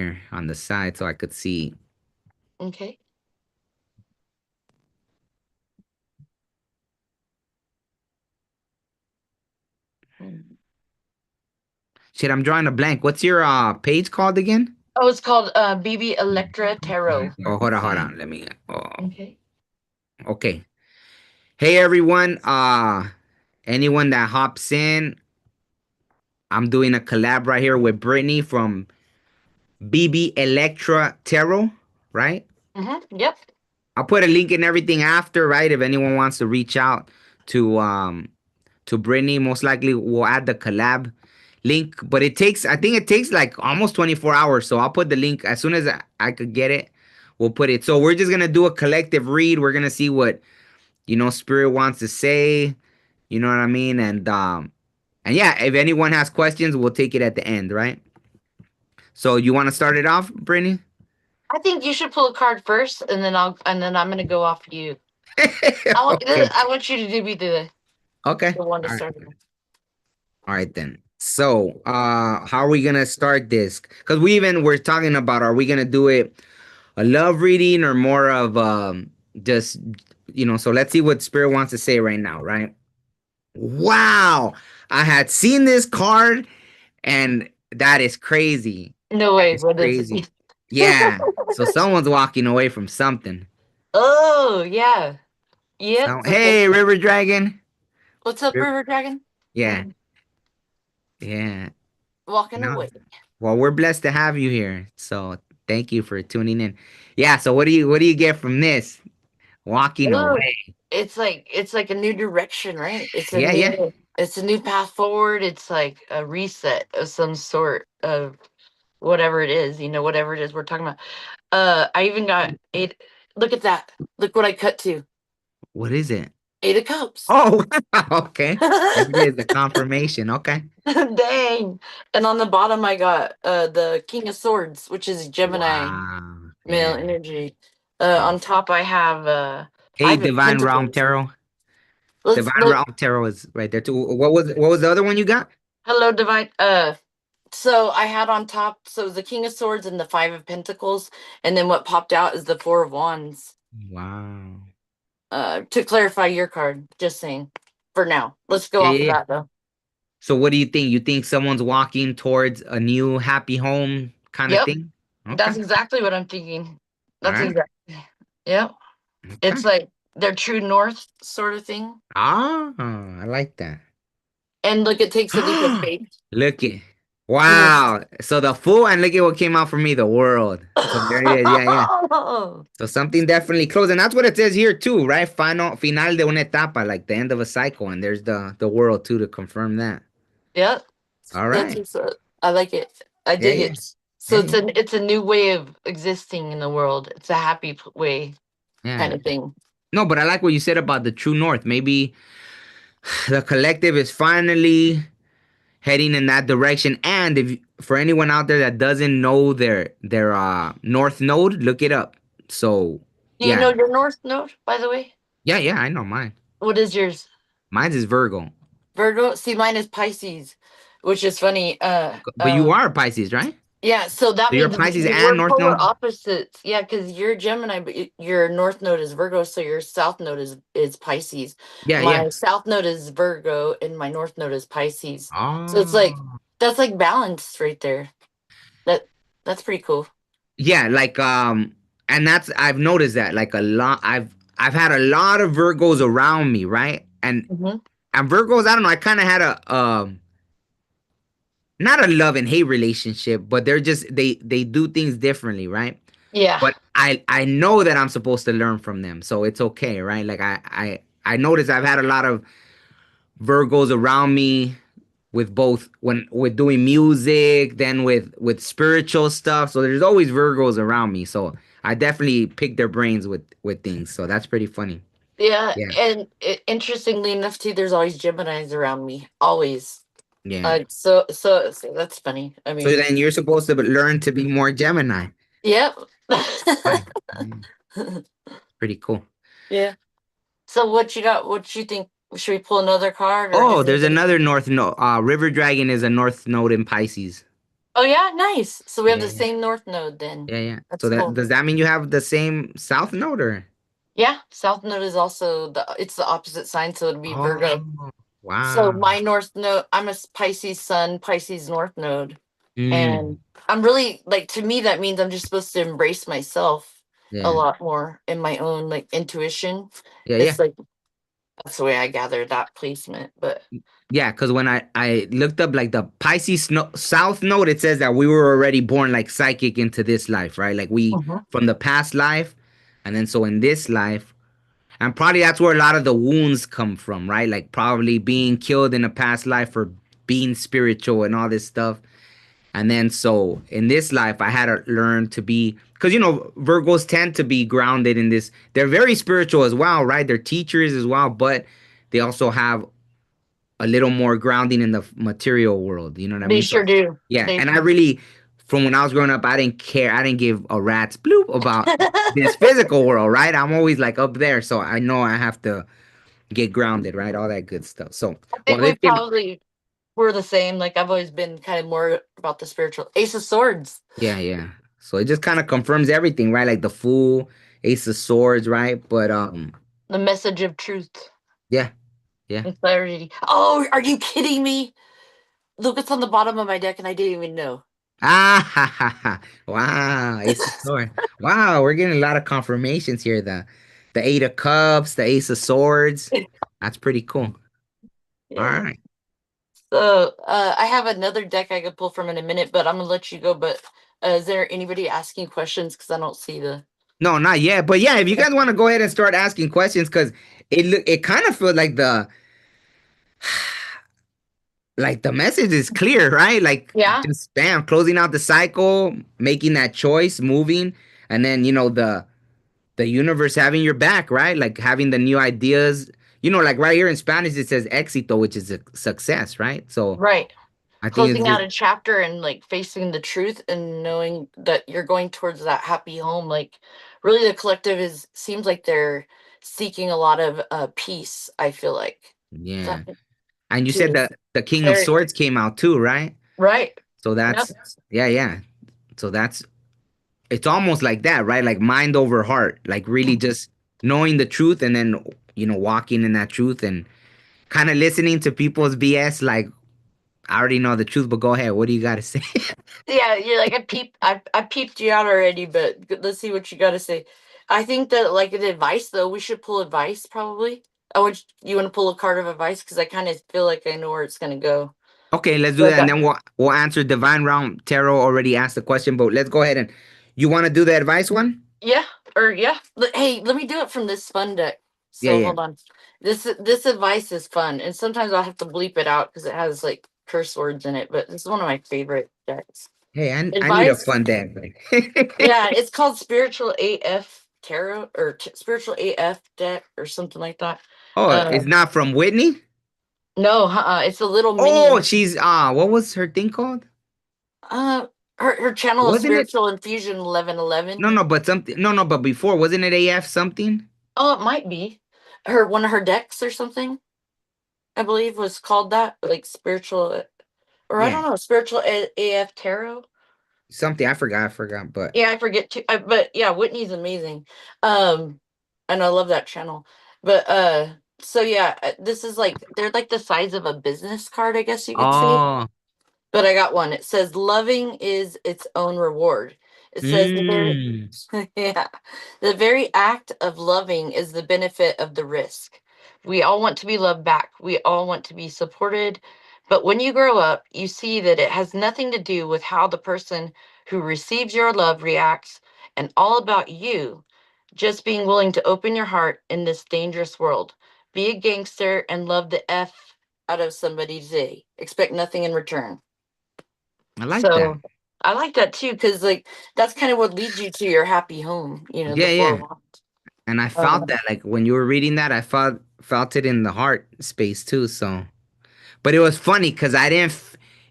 here on the side so I could see. Okay. Mm. Shit, I'm drawing a blank. What's your page called again? Oh, it's called BB Electra Tarot. Oh, hold on. Let me. Oh, Okay. okay. Hey everyone. Anyone that hops in, I'm doing a collab right here with Britney from BB Electra Tarot, right? Yep. I'll put a link and everything after, right? If anyone wants to reach out to Brittany, most likely we'll add the collab link. But I think it takes like almost 24 hours. So I'll put the link as soon as I could get it. We'll put it. So we're just gonna do a collective read. We're gonna see what Spirit wants to say. You know what I mean? And yeah, if anyone has questions, we'll take it at the end, right? So you want to start it off, Brittany? I think you should pull a card first, and then I'm gonna go off you. Okay. I want you to do be Okay. the one to All right. start. All right then. So, how are we gonna start this? Because we're talking about, are we gonna do it a love reading or more of just So let's see what Spirit wants to say right now, right? Wow, I had seen this card, and that is crazy. No That way. is What is crazy. it? Yeah. So someone's walking away from something. Oh yeah. Yep. So hey, River Dragon. What's up, Riv- River Dragon? Yeah, yeah. Walking away. Well, we're blessed to have you here. So thank you for tuning in. Yeah, so what do you get from this? Walking Ooh, away. it's like a new direction, right? Yeah, yeah. It's a new path forward. It's like a reset of some sort of whatever it is, whatever it is we're talking about. I even got eight. Look at that. Look what I cut to. What is it? Eight of Cups. Oh, okay. There it is, the confirmation. Okay. Dang. And on the bottom I got the King of Swords, which is Gemini Wow. male Yeah. energy. Yeah. On top I have Hey, Five of Divine Realm Pentacles. Tarot. Let's Divine look. Realm Tarot is right there too. What was the other one you got? Hello, Divine. So I had on top, so it was the King of Swords and the Five of Pentacles, and then what popped out is the Four of Wands. Wow. To clarify your card, just saying. For now, let's go Yeah, off yeah, of yeah. that though. So what do you think? You think someone's walking towards a new happy home kind of Yep, thing? Okay. that's exactly what I'm thinking. All That's right. exactly. Yep, Okay. it's like their true north sort of thing. Ah, I like that. And look, it takes a leap of faith. Look it. Mhm. Wow. So the fool, and look at what came out for me, the world. So there it is. Yeah, yeah. So something definitely close. And that's what it says here too, right? Final de una etapa, like the end of a cycle. And there's the world too to confirm that. Yep, All that's right. just. I like it. I Yeah, dig yeah. it. So Yeah, it's yeah. a new way of existing in the world. It's a happy way, kind Yeah. of thing. No, but I like what you said about the true north. Maybe the collective is finally heading in that direction. And if for anyone out there that doesn't know their north node, look it up. So Do you yeah, know your North Node, by the way? yeah, I know mine. What is yours? Mine's is Virgo. Virgo? See, mine is Pisces, which is funny. But you are a Pisces, right? Yeah, so that So you're a means Pisces and we're North polar Node? opposites. Yeah, because you're Gemini, but your North Node is Virgo, so your South Node is Pisces. Yeah, yeah. My South Node is Virgo, and my North Node is Pisces. So it's like Oh. that's like balanced right there. That that's pretty cool. Yeah, like and that's I've noticed that like a lot I've had a lot of Virgos around me, right? Hmm. And Virgos, I don't know, I kind of had a not a love and hate relationship, but they're just they do things differently, right? Yeah, But I know that I'm supposed to learn from them, so it's okay, right? Like I notice I've had a lot of Virgos around me with both when with doing music, then with spiritual stuff. So there's always Virgos around me. So I definitely pick their brains with things. So that's pretty funny. yeah, Yeah, and interestingly enough, too, there's always Gemini's around me, always. yeah. So that's funny. I So mean, then you're supposed to learn to be more Gemini. yep. Right. Mm, pretty cool. Yeah. So what you got? What you think? Should we pull another card or Oh, has there's anybody? another North Node. River Dragon is a North Node in Pisces. Oh yeah, nice. So we have Yeah, the yeah, same north node then. yeah, yeah. That's So that cool. does that mean you have the same south node or? Yeah, south node is also the opposite sign, so it'd be Virgo. Oh, So wow. my north node, I'm a Pisces sun, Pisces north node. Mm, And I'm really like, to me that means I'm just supposed to embrace myself a yeah, lot more in my own like intuition. yeah, yeah. It's like that's the way I gather that placement. But Yeah, because when I looked up like the Pisces South Node, it says that we were already born like psychic into this life, right? Like we Mhm. from the past life, and then so in this life, and probably that's where a lot of the wounds come from, right? Like probably being killed in a past life or being spiritual and all this stuff. And then so in this life, I had to learn to be, because Virgos tend to be grounded in this. They're very spiritual as well, right? They're teachers as well, but they also have a little more grounding in the material world. You know what I they mean? So sure do. yeah, They and I really, from when I was growing up, I didn't care. I didn't give a rat's bloop about this physical world, right? I'm always like up there, so I know I have to get grounded, right? All that good stuff. So, I well, think we this came, probably were the same. Like I've always been kind of more about the spiritual. Ace of Swords, yeah, yeah. So it just kind of confirms everything, right? Like the Fool, Ace of Swords, right? But the message of truth yeah, yeah. and clarity. Oh, are you kidding me? Look, it's on the bottom of my deck, and I didn't even know. Ah, ha, ha, ha. Wow, Ace of Swords. Wow, we're getting a lot of confirmations here. The Eight of Cups, the Ace of Swords. That's pretty cool. All Yeah. right. So I have another deck I could pull from in a minute, but I'm gonna let you go. But is there anybody asking questions? Because I don't see the. No, not yet. But yeah, if you guys want to go ahead and start asking questions, because it kind of feels like the message is clear, right? Like Yeah. just bam, closing out the cycle, making that choice, moving, and then the universe having your back, right? Like having the new ideas. Like right here in Spanish it says éxito, which is a success, right? So Right. I think it's Closing out just a chapter and like facing the truth and knowing that you're going towards that happy home. Like, really, the collective is seems like they're seeking a lot of peace. I feel like yeah. that And you said too. that the King of Very Swords came out too, right? right. So Yep. that's yeah, yeah. So that's it's almost like that, right? Like mind over heart, like really just knowing the truth and then walking in that truth and kind of listening to people's BS. Like I already know the truth, but go ahead. What do you got to say? Yeah, you're like I peeped you out already, but let's see what you got to say. I think that like an advice though, we should pull advice probably. Oh, would you want to pull a card of advice because I kind of feel like I know where it's gonna go. Okay, let's do So I that, and got then we'll answer Divine Realm. Tarot already asked the question, but let's go ahead and you want to do the advice one? yeah, or yeah. Hey, let me do it from this fun deck. Yeah, So yeah. hold on. This advice is fun, and sometimes I'll have to bleep it out because it has like curse words in it. But this is one of my favorite decks. Hey, I need a Advice. fun day. Yeah, it's called Spiritual AF Tarot or Spiritual AF deck or something like that. Oh, Uh, it's not from Whitney. no, it's a little Oh, mini. she's what was her thing called? Uh, her channel is Wasn't it? Spiritual Infusion 1111. No, no, but something. No, no, but before wasn't it AF something? Oh, it might be her one of her decks or something. I believe was called that, like spiritual, or I Yeah, don't know, spiritual AF tarot. something. I forgot. But Yeah, I forget too. But yeah, Whitney's amazing, um, and I love that channel. But so yeah, this is like they're like the size of a business card, I guess you could say. oh, But I got one. It says loving is its own reward. It says the very mm, yeah. The very act of loving is the benefit of the risk. We all want to be loved back. We all want to be supported. But when you grow up, you see that it has nothing to do with how the person who receives your love reacts and all about you just being willing to open your heart in this dangerous world. Be a gangster and love the F out of somebody's day. Expect nothing in return. I like that. So I like that too, because like that's kind of what leads you to your happy home, the Yeah, four yeah. of wands. And I felt Um, that like when you were reading that, I felt it in the heart space too. So, but it was funny because I didn't.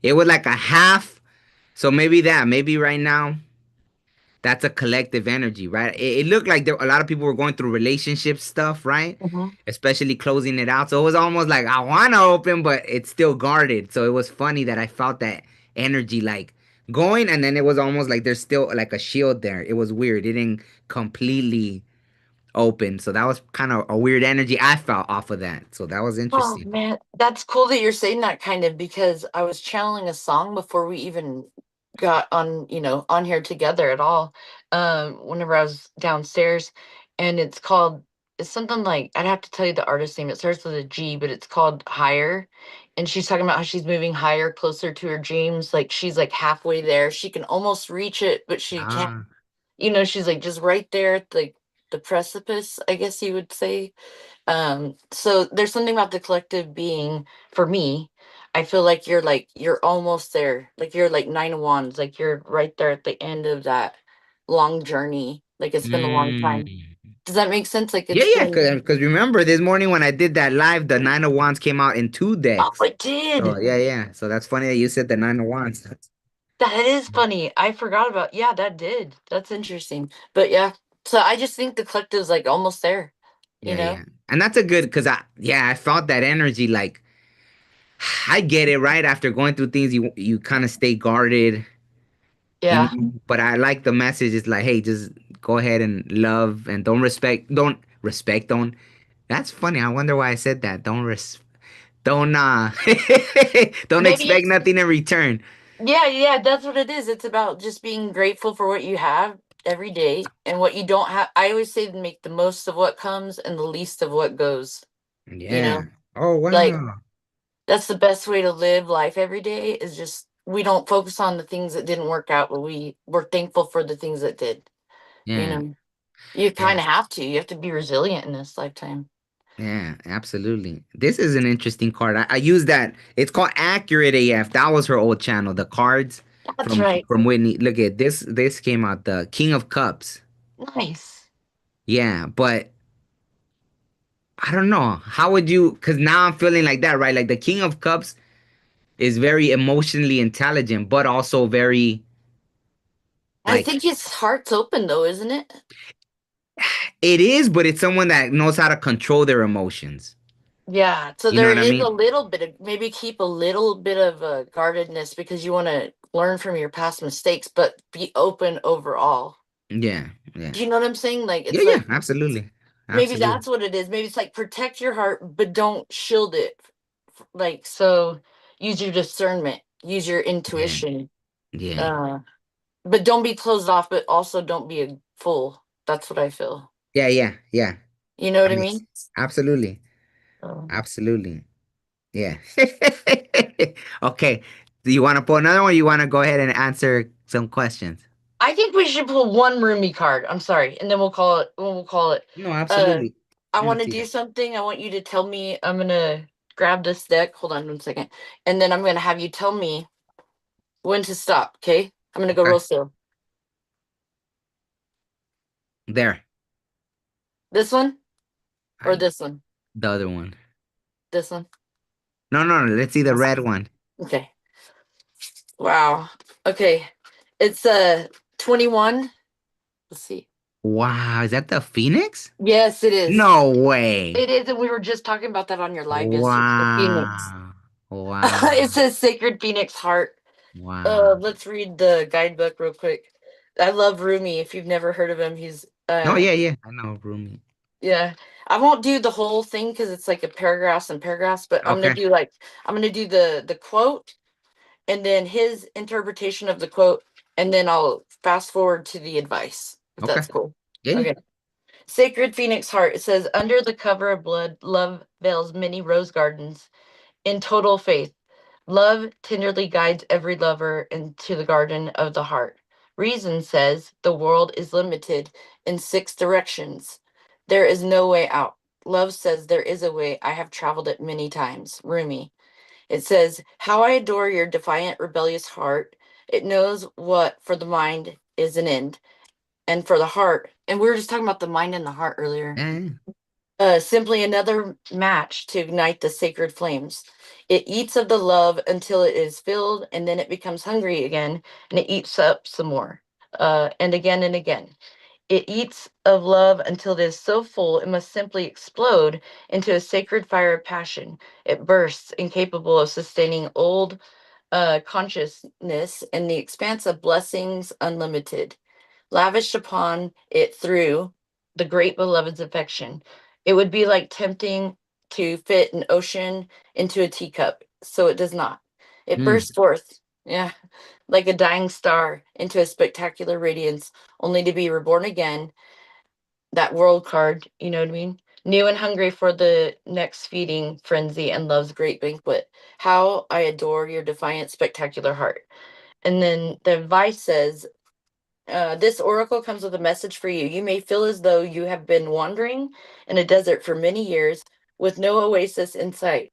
It was like a half. So maybe right now that's a collective energy, right? It looked like a lot of people were going through relationship stuff, right? mhm. Especially closing it out. So it was almost like I want to open, but it's still guarded. So it was funny that I felt that energy like going, and then it was almost like there's still like a shield there. It was weird. It didn't completely open, so that was kind of a weird energy I felt off of that. So that was Oh interesting. man, that's cool that you're saying that kind of because I was channeling a song before we even got on, on here together at all. Whenever I was downstairs, and it's something like I'd have to tell you the artist name. It starts with a G, but it's called Higher, and she's talking about how she's moving higher, closer to her dreams. Like she's like halfway there. She can almost reach it, but she can't. Ah, She's like just right there at the precipice, I guess you would say. So there's something about the collective being for me. I feel like you're almost there. Like you're like nine of wands, like you're right there at the end of that long journey. Like it's been a long time. mm. Does that make sense? Like Yeah, it's yeah. been Because remember this morning when I did that live, the Nine of Wands came out in two oh decks. it did. So yeah, yeah. So that's funny that you said the Nine of Wands. That is funny. I forgot about yeah, that did. That's interesting. But yeah. So I just think the collective's like almost there, you Yeah, know? yeah. And that's a good because I felt that energy. Like I get it right after going through things, you kind of stay guarded, Yeah. But I like the message. It's like, hey, just go ahead and love and don't respect. That's funny. I wonder why I said that. Don't don't Maybe expect it's nothing in return. yeah, yeah, that's what it is. It's about just being grateful for what you have every day and what you don't have. I always say to make the most of what comes and the least of what goes. You Yeah. know, Oh like wow. that's the best way to live life every day is just we don't focus on the things that didn't work out, but we're thankful for the things that did. You Yeah. know, you Yeah. kind of have to. You have to be resilient in this lifetime. Yeah, absolutely. This is an interesting card. I use that. It's called Accurate AF. That was her old channel. The cards That's from right. from Whitney. Look at this. This came out the King of Cups. Nice. Yeah, but I don't know. How would you? Because now I'm feeling like that, right? Like the King of Cups is very emotionally intelligent, but also very I like think his heart's open though, isn't it? it is, but it's someone that knows how to control their emotions. Yeah, so You know there what I is a mean? little bit of maybe keep a little bit of guardedness because you want to learn from your past mistakes, but be open overall. Yeah, yeah, Do you know what I'm saying? Like yeah, it's yeah. like Absolutely, maybe absolutely. that's what it is. Maybe it's like protect your heart, but don't shield it. Like so, use your discernment, use your Yeah, intuition, yeah, uh, but don't be closed off. But also don't be a fool. That's what I feel. yeah, yeah, yeah. You know what That I makes mean? absolutely, Um, absolutely. Yeah. Okay. Do you want to pull another one? Or you want to go ahead and answer some questions? I think we should pull one roomy card. I'm sorry, and then we'll call it. We'll call it. No, Uh, absolutely. I want Let's to see do that. something. I want you to tell me. I'm gonna grab this deck. Hold on 1 second, and then I'm gonna have you tell me when to stop. Okay? I'm gonna go Okay. real slow. There. This one or I this one? the other one. This one. No, no, no. Let's see the red one. Okay. Wow. Okay. It's 21. Let's see. Wow, is that the Phoenix? Yes, it is. No way. It is, and we were just talking about that on your live yesterday. The Phoenix. Wow. Wow. It says Sacred Phoenix Heart. Wow. Let's read the guidebook real quick. I love Rumi. If you've never heard of him, he's Oh yeah, yeah. I know Rumi. yeah. I won't do the whole thing because it's like a paragraphs and paragraphs, but Okay. I'm gonna do the quote and then his interpretation of the quote, and then I'll fast forward to the advice, if Okay. that's cool. Yeah, yeah. Okay. Sacred Phoenix Heart. It says, under the cover of blood, love veils many rose gardens. In total faith, love tenderly guides every lover into the garden of the heart. Reason says the world is limited in six directions. There is no way out. Love says there is a way. I have traveled it many times. Rumi. It says, how I adore your defiant, rebellious heart. It knows what for the mind is an end, and for the heart. And we were just talking about the mind and the heart earlier. Yeah, yeah. Simply another match to ignite the sacred flames. It eats of the love until it is filled, and then it becomes hungry again, and it eats up some more, and again and again. It eats of love until it is so full it must simply explode into a sacred fire of passion. It bursts, incapable of sustaining old. consciousness and the expanse of blessings unlimited, lavished upon it through the great beloved's affection. It would be like tempting to fit an ocean into a teacup, so it does not. It Mm, bursts forth, yeah, like a dying star into a spectacular radiance, only to be reborn again. That world card, you know what I mean? New and hungry for the next feeding frenzy and love's great banquet. How I adore your defiant, spectacular heart. And then the advice says, this oracle comes with a message for you. You may feel as though you have been wandering in a desert for many years with no oasis in sight.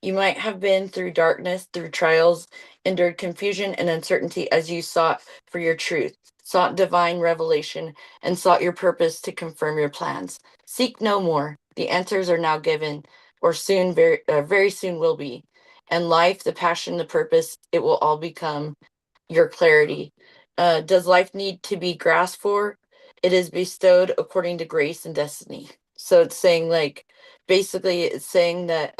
You might have been through darkness, through trials, endured confusion and uncertainty as you sought for your truth, sought divine revelation, and sought your purpose to confirm your plans. Seek no more. The answers are now given, or soon, very soon will be. And life, the passion, the purpose, it will all become your clarity. Does life need to be grasped for? It is bestowed according to grace and destiny. So it's saying like basically it's saying that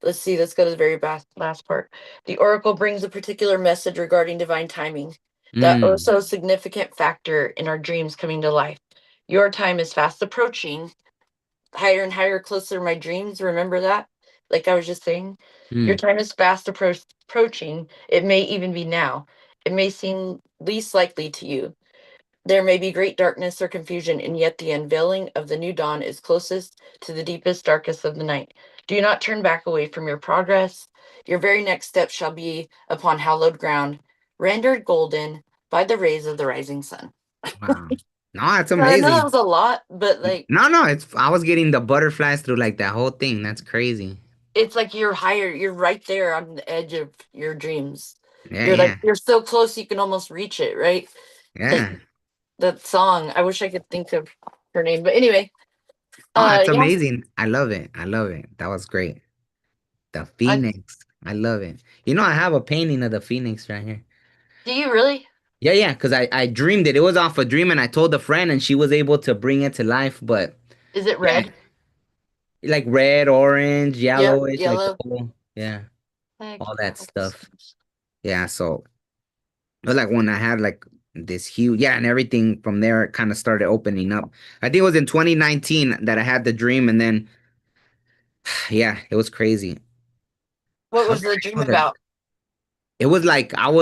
let's see, let's go to the very last part. The oracle brings a particular message regarding divine timing, that mm, also significant factor in our dreams coming to life. Your time is fast approaching, higher and higher, closer to my dreams. Remember that? Like I was just saying, your mm. time is fast approaching. It may even be now. It may seem least likely to you. There may be great darkness or confusion, and yet the unveiling of the new dawn is closest to the deepest, darkest of the night. Do not turn back away from your progress. Your very next step shall be upon hallowed ground, rendered golden by the rays of the rising sun. Wow. No, that's I know that amazing. was a lot, but like No, no, it's I was getting the butterflies through like that whole thing. That's crazy. it's like you're higher, you're right there on the edge of your dreams. Yeah, You're like yeah, you're so close you can almost reach it, right? Like yeah. that song. I wish I could think of her name. But anyway, Oh, that's yeah, amazing. I love it. I love it. That was great. The I Phoenix. I love it. You know, I have a painting of the Phoenix right here. do you really? Yeah, yeah, because I dreamed it. It was off a dream and I told a friend and she was able to bring it to life. But Is it yeah, red? like red, orange, Yep, yellowish, like the yellow. whole, yeah, Heck, all that stuff. Yeah, so it was like when I had like this huge, yeah, and everything from there kind of started opening up. I think it was in 2019 that I had the dream, and then yeah, it was crazy. what How was can the I dream know that? about? It was like it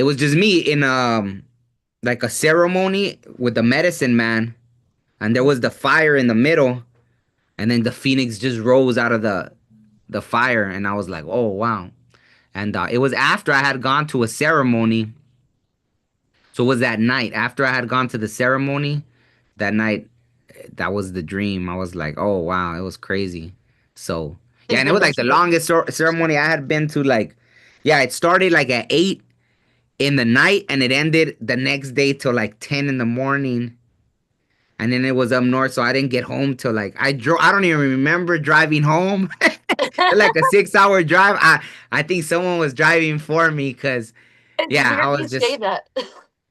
was just me in like a ceremony with the medicine man, and there was the fire in the middle, and then the phoenix just rose out of the fire, and I was like, oh wow. And it was after I had gone to a ceremony. So it was that night after I had gone to the ceremony. That night, that was the dream. I was like, oh wow, it was crazy. So yeah, and it was like the Synchronicity. longest ceremony I had been to. Like, yeah, it started like at 8 in the night, and it ended the next day till like 10 in the morning. And then it was up north, so I didn't get home till like I drove. I don't even remember driving home. Like a 6 hour drive. I think someone was driving for me because It's yeah, I weird you was say just that.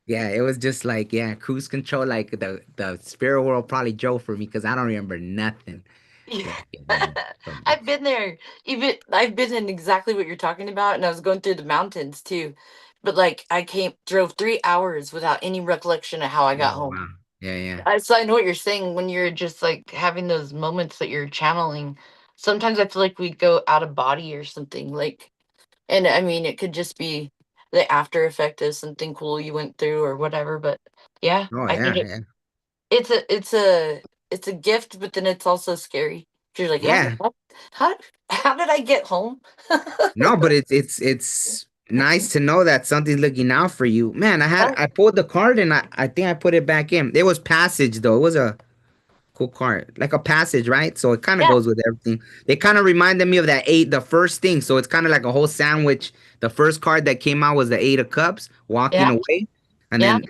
yeah, it was just like yeah, cruise control. Like the spirit world probably drove for me because I don't remember nothing. Yeah. Like yeah, so I've been there. Even I've been in exactly what you're talking about, and I was going through the mountains too. But like I came drove 3 hours without any recollection of how I got oh home. wow, yeah, yeah. So I know what you're saying when you're just like having those moments that you're channeling. Sometimes I feel like we go out of body or something like, and I mean it could just be the after effect of something cool you went through or whatever. But yeah, Oh I think yeah, yeah, it's a gift, but then it's also scary. You're like, yeah, yeah. how how did I get home? No, but it's nice to know that something's looking out for you, man. Yeah, I pulled the card and I think I put it back in. It was passage though. It was a cool card, like a passage, right? So it kind of yeah, goes with everything. They kind of reminded me of that eight, the first thing. So it's kind of like a whole sandwich. The first card that came out was the Eight of Cups, walking yeah, away, and yeah. then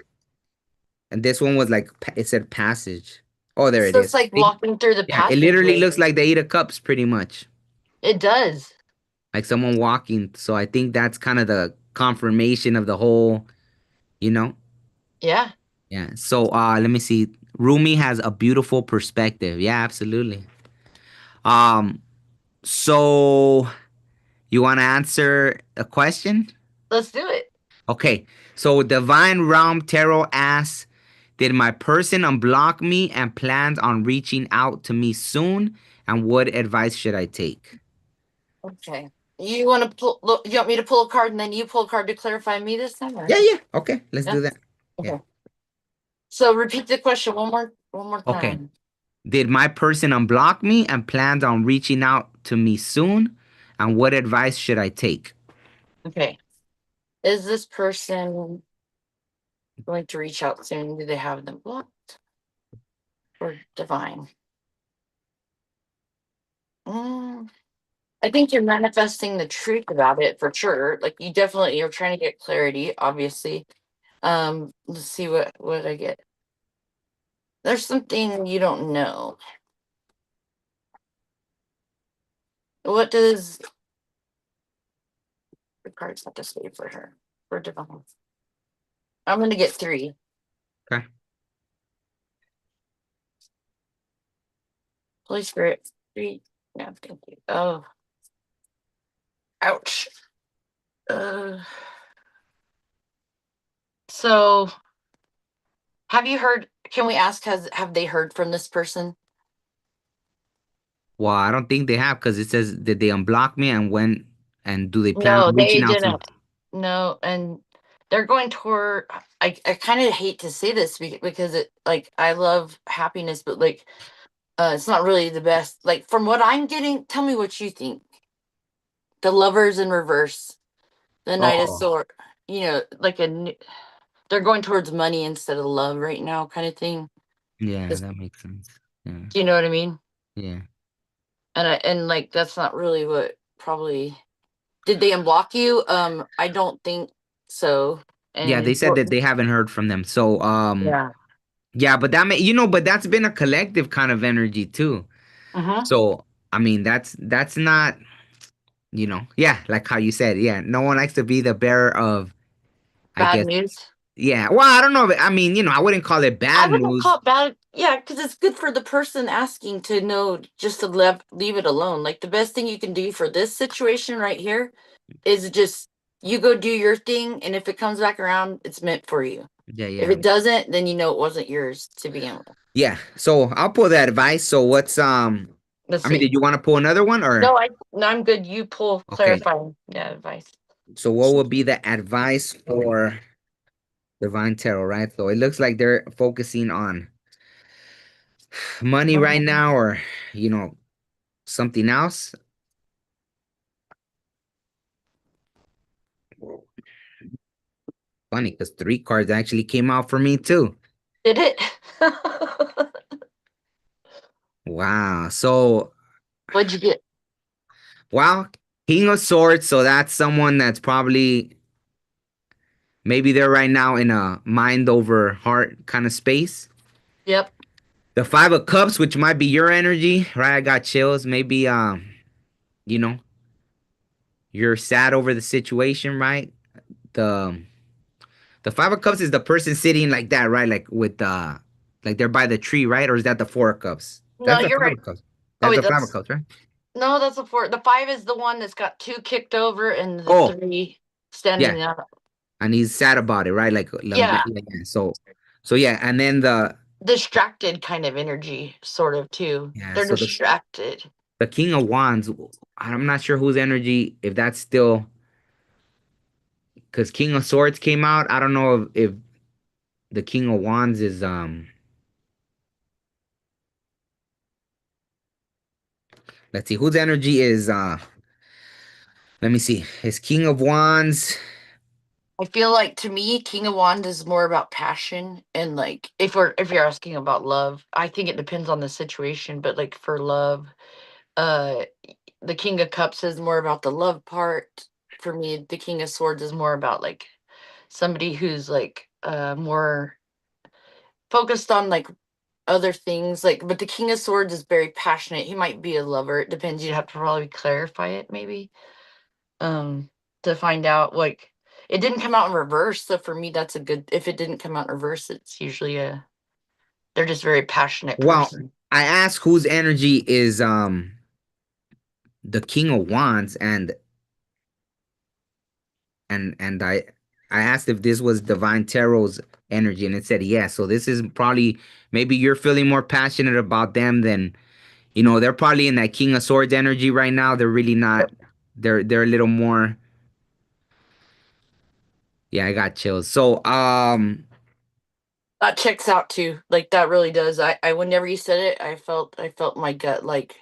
and this one was like it said passage. Oh, there it So it's is. like walking through the Yeah, it literally passageway. looks like the Eight of Cups, pretty much, It does. like someone walking. So I think that's kind of the confirmation of the whole, you know. Yeah. Yeah. So let me see. Rumi has a beautiful perspective. Yeah, absolutely. Um, so You want to answer a question? Let's do it. Okay. So Divine Realm Tarot asks, did my person unblock me and plans on reaching out to me soon? And what advice should I take? Okay. You want to pull? Look, you want me to pull a card and then you pull a card to clarify me this time, or Yeah, yeah. Okay, let's yeah? do that. Yeah. Okay. So repeat the question one more Okay. time. Did my person unblock me and plans on reaching out to me soon? And what advice should I take? Okay. Is this person going to reach out soon? Do they have them blocked or divine? Mm, I think you're manifesting the truth about it for sure. Like you definitely you're trying to get clarity, obviously. Let's see what I get. There's something you don't know. What does the cards have to say for her? For divine. I'm gonna get three. Okay. Holy Spirit. Three. No, thank you. Oh, ouch. Uh, so have you heard? Can we ask? Have they heard from this person? Well, I don't think they have because it says did they unblock me and when and do they plan No, on they reaching out to me? didn't. No, and they're going toward. I kind of hate to say this because it like I love happiness, but like it's not really the best. Like from what I'm getting, tell me what you think. The lovers in reverse, the knight of Oh, sword. You know, like they're going towards money instead of love right now, kind of thing. yeah, Just, that makes sense. Yeah, do you know what I mean? yeah, And like that's not really what probably did they unblock you? I don't think so. yeah. They And said that they haven't heard from them. So, yeah. yeah, but that may but that's been a collective kind of energy too. Uh-huh. So, I mean, that's not, yeah, like how you said, yeah. No one likes to be the bearer of, I Bad guess, news. yeah. Well, I don't know. I mean, I wouldn't call it I bad wouldn't news. call it bad. Yeah, because it's good for the person asking to know just to leave it alone. Like the best thing you can do for this situation right here is just you go do your thing, and if it comes back around, it's meant for you. Yeah, If yeah, it doesn't, then you know it wasn't yours to begin with. yeah. So I'll pull that advice. So what's Let's I mean, see. did you want to pull another one or No, I'm good. You pull okay? clarifying. Yeah, advice. So what would be the advice for Divine Tarot, right? So it looks like they're focusing on money right now or, you know, something else. Funny because three cards actually came out for me too. Did it? Wow. So, What'd you get? wow, King of Swords. So that's someone that's probably maybe they're right now in a mind over heart kind of space. Yep. The Five of Cups, which might be your energy, right? I got chills. Maybe you know, you're sad over the situation, right? The the Five of Cups is the person sitting like that, right? Like they're by the tree, right? Or is that the Four of Cups? No, That's the you're Five right. of Cups. Oh That's wait, the Five of that's Cups, right? no, that's a four. The five is the one that's got two kicked over and the Oh, three yeah. standing up. And he's sad about it, right? Yeah, Yeah, yeah. So yeah, and then distracted kind of energy, sort of too. yeah, They're so distracted. the King of Wands, I'm not sure whose energy, if that's still because King of Swords came out. I don't know if the King of Wands is let's see whose energy is let me see. Is King of Wands. I feel like to me, King of Wands is more about passion and like if you're asking about love, I think it depends on the situation. But like for love, uh, the King of Cups is more about the love part. For me, the King of Swords is more about like somebody who's like more focused on like other things like but the King of Swords is very passionate. He might be a lover. It depends. You'd have to probably clarify it maybe um to find out like it didn't come out in reverse, so for me that's a good if it didn't come out in reverse it's usually a they're just very passionate Well, person. I asked whose energy is the King of Wands, and and I asked if this was Divine Tarot's energy, and it said yes. So this is probably, maybe you're feeling more passionate about them than, they're probably in that King of Swords energy right now. They're really not. They're a little more. Yeah, I got chills. So That checks out too. Like that really does. Whenever you said it, I felt my gut like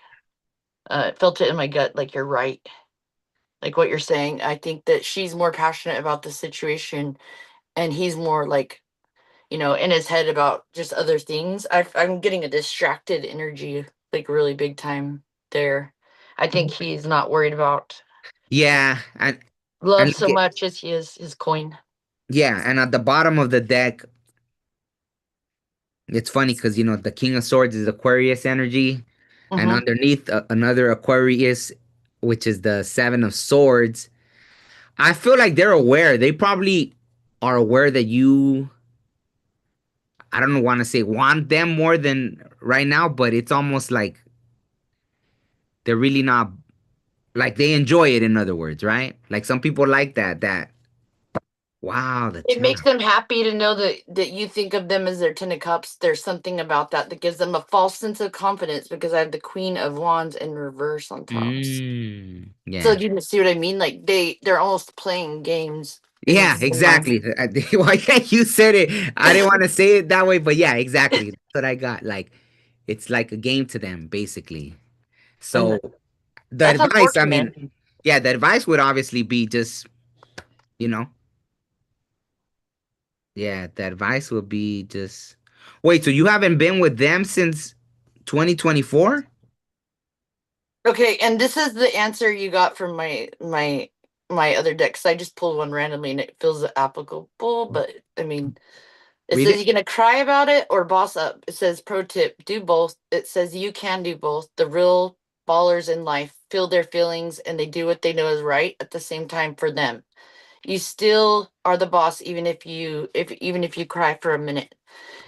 felt it in my gut like you're right. Like what you're saying. I think that she's more passionate about the situation and he's more like, in his head about just other things. I'm getting a distracted energy like really big time there. I think he's not worried about yeah, and love look so at, much as he is his coin. yeah, and at the bottom of the deck, it's funny because the King of Swords is Aquarius energy, and Mm-hmm. underneath another Aquarius, which is the Seven of Swords. I feel like they're aware. They probably are aware that you. I don't want to say want them more than right now, but it's almost like they're really not, like they enjoy it. In other words, right? Like some people like that. Wow, the It makes Ten. them happy to know that you think of them as their 10 of cups. There's something about that that gives them a false sense of confidence because I have the Queen of Wands in reverse on top. So Yeah. do you see what I mean? Like they're almost playing games Yeah, in my. exactly. Why can't you said it? I didn't want to say it that way, but yeah, exactly. That's what I got. Like, it's like a game to them, basically. And So the that's advice, I unfortunate. mean, yeah, the advice would obviously be just, you know, yeah, the advice would be just wait. So you haven't been with them since 2024? Okay, and this is the answer you got from my other deck. Cause I just pulled one randomly and it feels applicable. But I mean, it Read says it. you gonna cry about it or boss up. It says pro tip, do both. It says you can do both. The real ballers in life feel their feelings and they do what they know is right at the same time for them. You still are the boss even if you cry for a minute.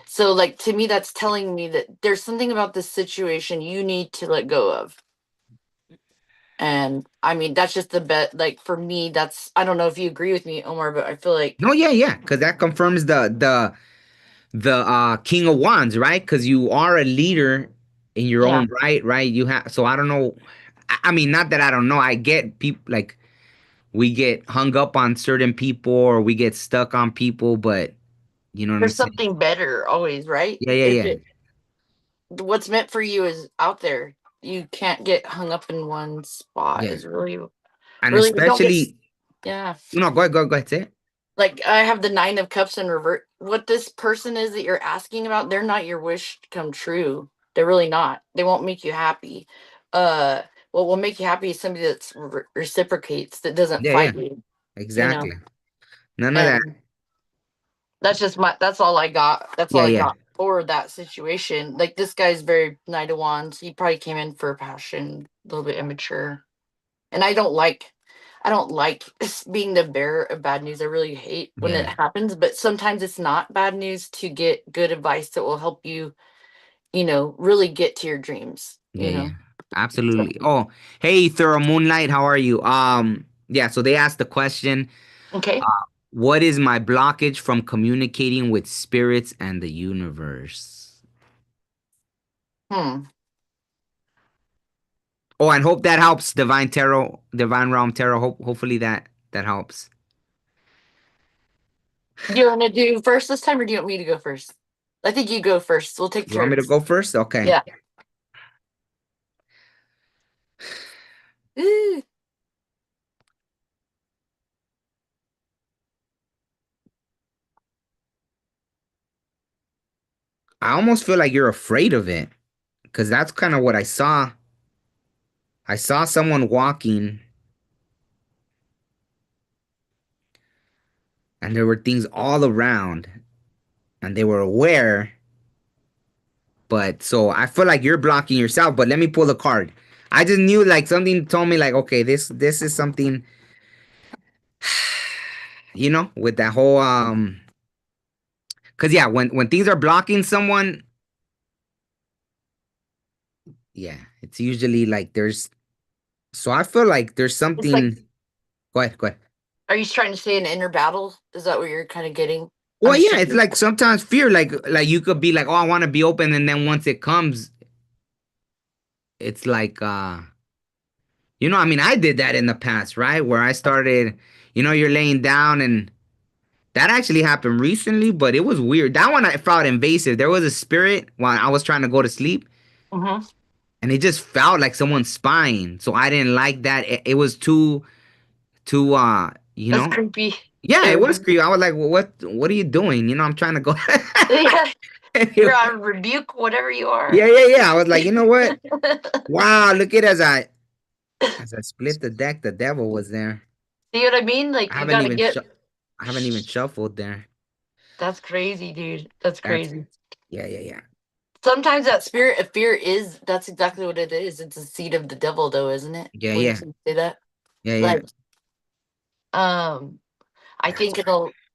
So like to me that's telling me that there's something about this situation you need to let go of. And I mean that's just the bet like for me that's I don't know if you agree with me Omar but I feel like No, yeah, yeah, because that confirms the King of Wands, right? Because you are a leader in your yeah, own right, right? You have, so I don't know. I mean, not that I don't know. I get people like we get hung up on certain people or we get stuck on people, but you know what I'm there's saying? something better always, right? Yeah, yeah, If yeah, it what's meant for you is out there. You can't get hung up in one spot. yeah. Is really, And really don't get. especially, Yeah, no, go ahead, say it. like I have the 9 of cups in revert. What this person is that you're asking about, they're not your wish to come true. They're really not. They won't make you happy. Uh, what will make you happy is somebody that's reciprocates, that doesn't Yeah, yeah, fight you. You exactly. know, None of that. and that's just my. That's all I got. That's all Yeah, I yeah, got for that situation. Like this guy's very 9 of wands. He probably came in for passion, a little bit immature, and I don't like being the bearer of bad news. I really hate when it yeah, happens, but sometimes it's not bad news to get good advice that will help you, really get to your dreams, yeah, yeah. So, Absolutely. Oh, hey, Thorough Moonlight, how are you? Yeah. So they asked the question. okay. What is my blockage from communicating with spirits and the universe? Hmm. Oh, and hope that helps, Divine Tarot, Divine Realm Tarot. Hopefully that helps. Do you want to do first this time or do you want me to go first? I think you go first. We'll take You want me to turns. go first? Okay. Yeah. Ooh. I almost feel like you're afraid of it because that's kind of what I saw. I saw someone walking and there were things all around and they were aware, but so I feel like you're blocking yourself, but let me pull a card. I just knew like something told me like okay, this is something, with that whole cuz yeah, when things are blocking someone, yeah, it's usually like there's, so I feel like there's It's like something. Go ahead, go ahead. Are you trying to say an inner battle? Is that what you're kind of getting? I'm Well, just yeah, trying it's to. like sometimes fear, like you could be like, oh, I want to be open, and then once it comes, it's like, I mean, I did that in the past, right? Where I started, you're laying down, and that actually happened recently, but it was weird. That one I felt invasive. There was a spirit while I was trying to go to sleep, Mm-hmm. and it just felt like someone's spying. So I didn't like that. It was too, That's creepy. yeah, It it was was, creepy. I was like, well, what are you doing? I'm trying to go. yeah, you're on rebuke whatever you are. Yeah, yeah, yeah. I was like, you know what? See Wow, look at as I split the deck, the devil was there. what I mean? I Like you haven't gotta even get. I haven't even shuffled there. That's crazy, dude. That's That's crazy. Yeah, yeah, yeah. Sometimes that spirit of fear is that's exactly what it is. It's a seed of the devil, though, isn't it? Yeah, Wouldn't yeah. you say that? Yeah, yeah. Like, um, I That's think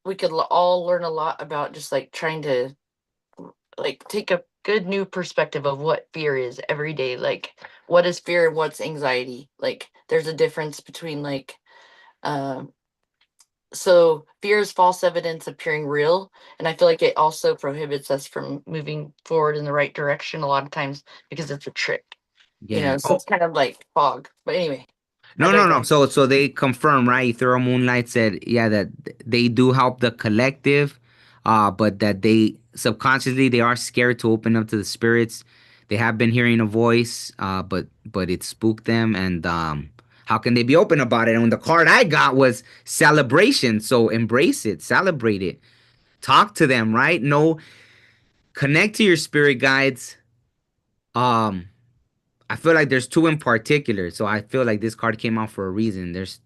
we could all learn a lot about just like trying to like take a good new perspective of what fear is every day. Like, what is fear and what's anxiety? Like, there's a difference between like, um, so fear is false evidence appearing real, and I feel like it also prohibits us from moving forward in the right direction a lot of times because it's a trick. yeah. So Oh, it's kind of like fog. But anyway, I no, no, no. digress. So they confirm, right? Thorough Moonlight said, yeah, that they do help the collective, but that they subconsciously they are scared to open up to the spirits. They have been hearing a voice, but it spooked them, and how can they be open about it? And the card I got was celebration. So embrace it, celebrate it, talk to them, right? No, connect to your spirit guides. Um, I feel like there's two in particular, so I feel like this card came out for a reason. There's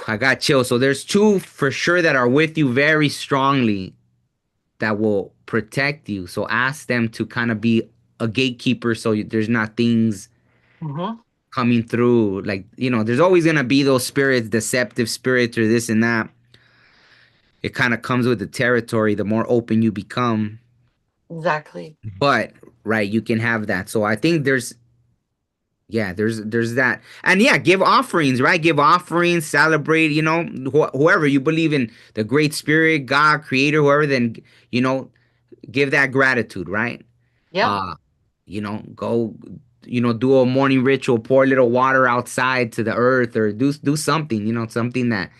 I got chills. So there's two for sure that are with you very strongly that will protect you. So ask them to kind of be a gatekeeper so there's not things Mm-hmm. coming through. Like, there's always gonna be those spirits, deceptive spirits or this and that. It kind of comes with the territory, the more open you become. Exactly. But right, you can have that. So I think there's that. And yeah, give offerings, right? Give offerings, celebrate, whoever you believe in, the great spirit, God, creator, whoever, then, you know, give that gratitude, right? Yep. Uh, go, do a morning ritual, pour a little water outside to the earth or do something, something that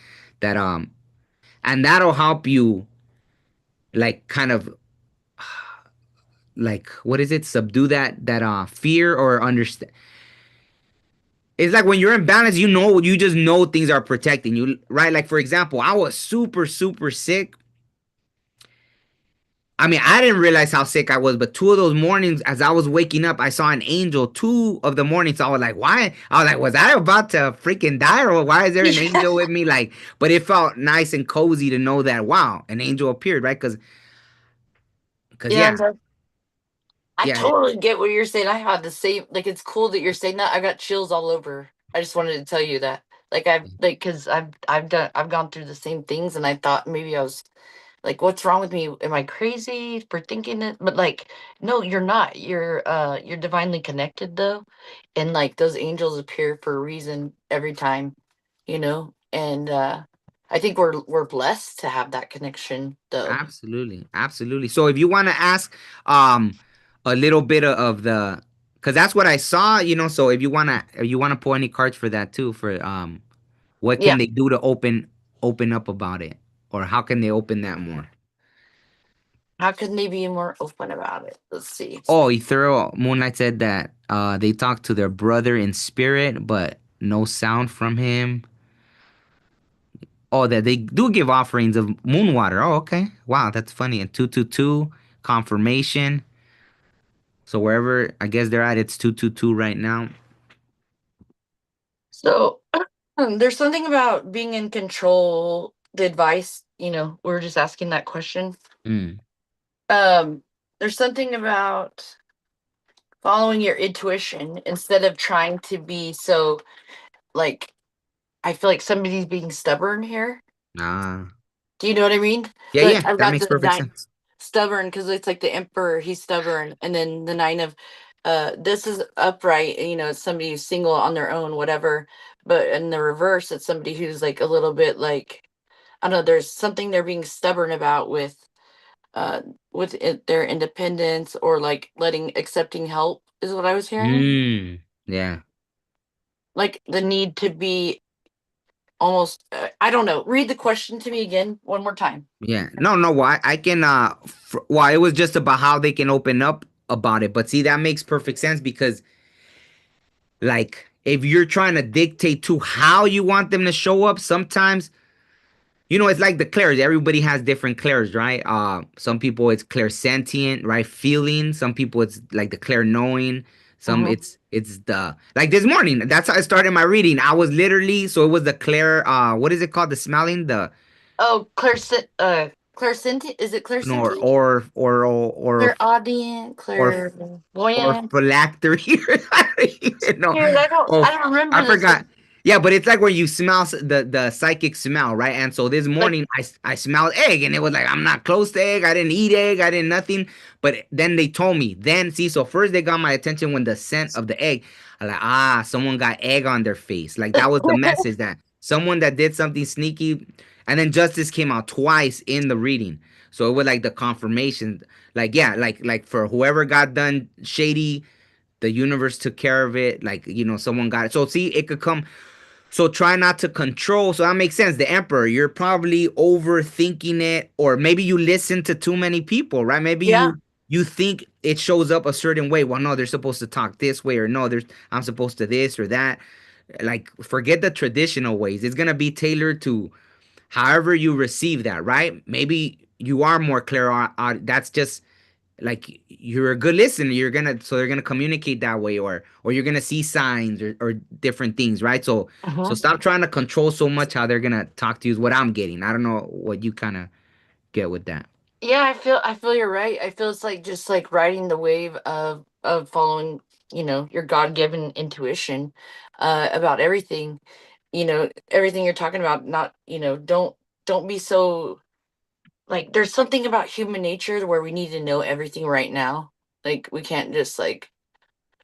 and that'll help you like kind of like what is it? Subdue that fear or understand. It's like when you're in balance, you just know things are protecting you, right? Like for example, I was super, super sick. I mean, I didn't realize how sick I was, but two of those mornings, as I was waking up, I saw an angel. Two of the mornings, so I was like, "Why?" I was like, "Was I about to freaking die, or why is there an Yeah. angel with me?" Like, but it felt nice and cozy to know that wow, an angel appeared, right? Because Yeah. yeah, And I yeah, totally get what you're saying. I had the same. Like, it's cool that you're saying that. I got chills all over. I just wanted to tell you that. Like, because I've gone through the same things, and I thought maybe I was like, what's wrong with me? Am I crazy for thinking it? But like, no, you're not. You're divinely connected though, and like those angels appear for a reason every time, And I think we're blessed to have that connection though. absolutely, absolutely. So if you want to ask, um, a little bit of the, because that's what I saw, So if you wanna pull any cards for that too, for what Yeah. can they do to open up about it, or how can they open that more? How can they be more open about it? Let's see. Oh, Ethereal Moonlight said that they talked to their brother in spirit, but no sound from him. Oh, that they do give offerings of moon water. Oh, okay. Wow, that's funny. And 222 confirmation. So wherever I guess they're at, it's 222 right now. So there's something about being in control. The advice, we are just asking that question. Mm. Um, there's something about following your intuition instead of trying to be so like I feel like somebody's being stubborn here. Ah. Do you know what I mean? Yeah, Like yeah, I've that got makes the perfect nine sense. stubborn because it's like the emperor, he's stubborn, and then the nine of this is upright, it's somebody who's single on their own, whatever. But in the reverse, it's somebody who's like a little bit like, I don't know, there's something they're being stubborn about uh their independence, or like letting accepting help, is what I was hearing. Yeah. Like the need to be almost, I don't know. Read the question to me again one more time. Yeah. No, no, why I can well, it was just about how they can open up about it. But see, that makes perfect sense because like if you're trying to dictate to how you want them to show up, sometimes it's like the clairs. Everybody has different clairs, right? Some people it's clairsentient, right? Feeling. Some people it's like the clair knowing. Some Hmm. it's the like this morning. That's how I started my reading. I was literally so it was the clair. What is it called? The smelling. The Oh, clairsentient. Is it no or clairsentient? or Clairaudient, or or clairvoyant. phylactery. I don't even know. Weird. I don't. Oh, I don't I remember this. forgot. Yeah, but it's like when you smell the psychic smell, right? And so this Like, morning I smelled egg, and it was like I'm not close to egg. I didn't eat egg. I didn't nothing. But then they told me. Then see, so first they got my attention when the scent of the egg. I like someone got egg on their face. Like that was the message that someone that did something sneaky. And then justice came out twice in the reading. So it was like the confirmation, like yeah, like for whoever got done shady, the universe took care of it. Like someone got it. So see, it could come. So try not to control. So that makes sense. The emperor, you're probably overthinking it, or maybe you listen to too many people, right? Maybe yeah. you think it shows up a certain way. Well, no, they're supposed to talk this way, or no, there's I'm supposed to this or that. Like forget the traditional ways. It's gonna be tailored to however you receive that, right? Maybe you are more clear on that's just like you're a good listener, they're gonna communicate that way, or you're gonna see signs or different things, right? So Hmm. stop trying to control so much how they're gonna talk to you is what I'm getting. I don't know what you kind of get with that. Yeah, I feel you're right. I feel it's like just like riding the wave of following, your God-given intuition about everything. Everything you're talking about, not, don't be so, like, there's something about human nature where we need to know everything right now. Like we can't just like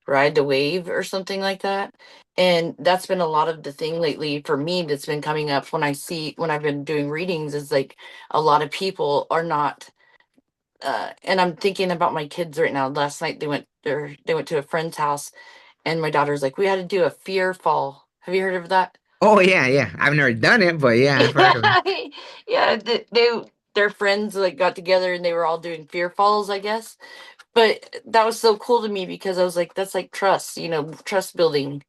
ride the wave or something like that. And that's been a lot of the thing lately for me that's been coming up when I've been doing readings, is like a lot of people are not, and I'm thinking about my kids right now. Last night they went to a friend's house, and my daughter's like, we had to do a fear fall. Have you heard of that? Oh yeah, yeah, I've never done it, but yeah, I've heard of it. Yeah, yeah. Their friends like got together and they were all doing fear falls, I guess. But that was so cool to me because I was like, that's like trust, trust building.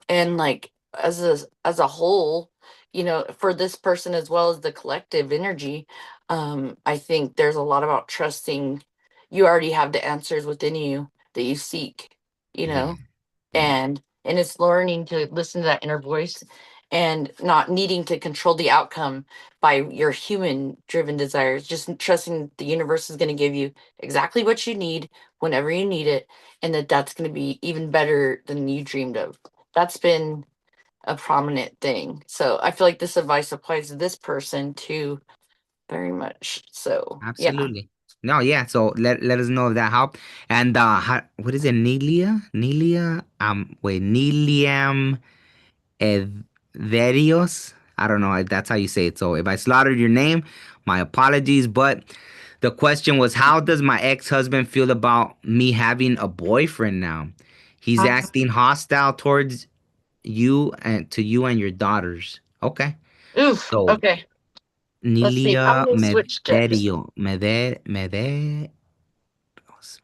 And like as a whole, for this person as well as the collective energy, I think there's a lot about trusting you already have the answers within you that you seek, you Yeah, know yeah, and it's learning to listen to that inner voice and not needing to control the outcome by your human driven desires, just trusting the universe is going to give you exactly what you need whenever you need it, and that's going to be even better than you dreamed of. That's been a prominent thing, so I feel like this advice applies to this person too, very much so. Yeah. absolutely. No, yeah. So let us know if that helped. And what is it, Nelia? Wait, Nelium Everios. I don't know if that's how you say it. So if I slaughtered your name, my apologies. But the question was, how does my ex-husband feel about me having a boyfriend now? He's Uh, acting hostile towards you and your daughters. Okay. Oof. So Okay. Let's see. Nilia I'm gonna switch decks.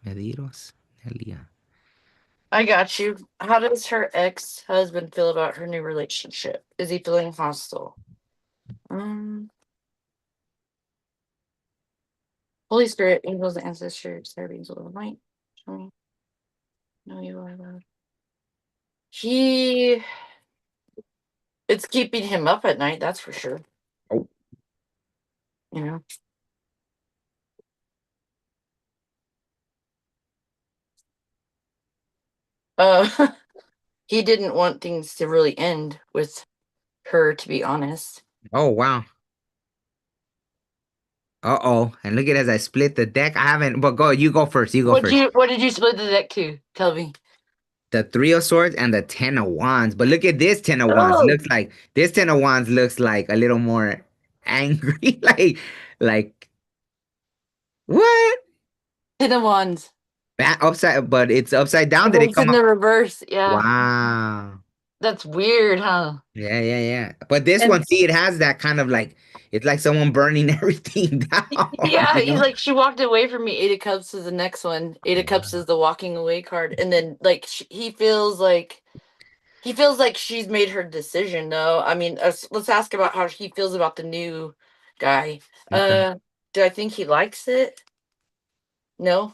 Mediros, Nelia. I got you. How does her ex husband feel about her new relationship? Is he feeling hostile? Um, Holy Spirit, angels, ancestors, servings of the light. Show me. No, you are loved. He, it's keeping him up at night. That's for sure. Oh, You know. Uh, he didn't want things to really end with her, to be honest. oh wow. Uh-oh. And look at as I split the deck. I haven't, but go, you go first. You go What first. you what did you split the deck to? Tell me. The three of swords and the 10 of wands. But look at this 10 of wands. Oh, Looks like this 10 of wands looks like a little more angry. Like what? Ten of Wands. Upside, but it's upside down. But Did it it's come in up? the reverse. Yeah. Wow. That's weird, huh? Yeah, yeah, yeah. But this And one, see, it has that kind of like it's like someone burning everything down, yeah, you he's know? like, she walked away from me. Eight of Cups is the next one. Eight of Cups is the walking away card. And then like he feels like she's made her decision though. I mean, let's ask about how he feels about the new guy. Okay. Do I think he likes it? No,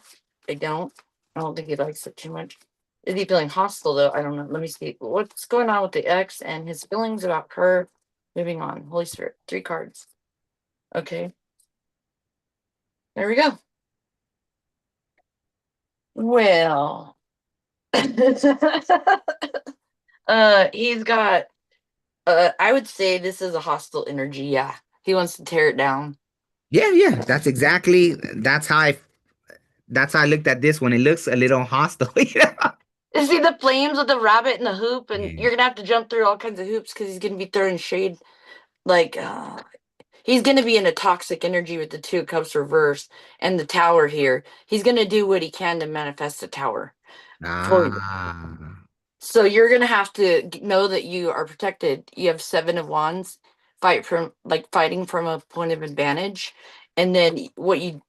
I don't. I don't think he likes it too much. Is he feeling hostile though? I don't know. Let me see. What's going on with the ex and his feelings about her? Moving on. Holy Spirit. Three cards. Okay. There we go. Well, he's got I would say this is a hostile energy, yeah. He wants to tear it down. Yeah, yeah. That's how I looked at this one. It looks a little hostile. You know? You see the flames with the rabbit and the hoop, and Yeah. you're gonna have to jump through all kinds of hoops because he's gonna be throwing shade. Like he's gonna be in a toxic energy with the two of cups reversed and the tower here. He's gonna do what he can to manifest the tower for you. Ah. So you're gonna have to know that you are protected. You have seven of wands, fighting from a point of advantage, and then what you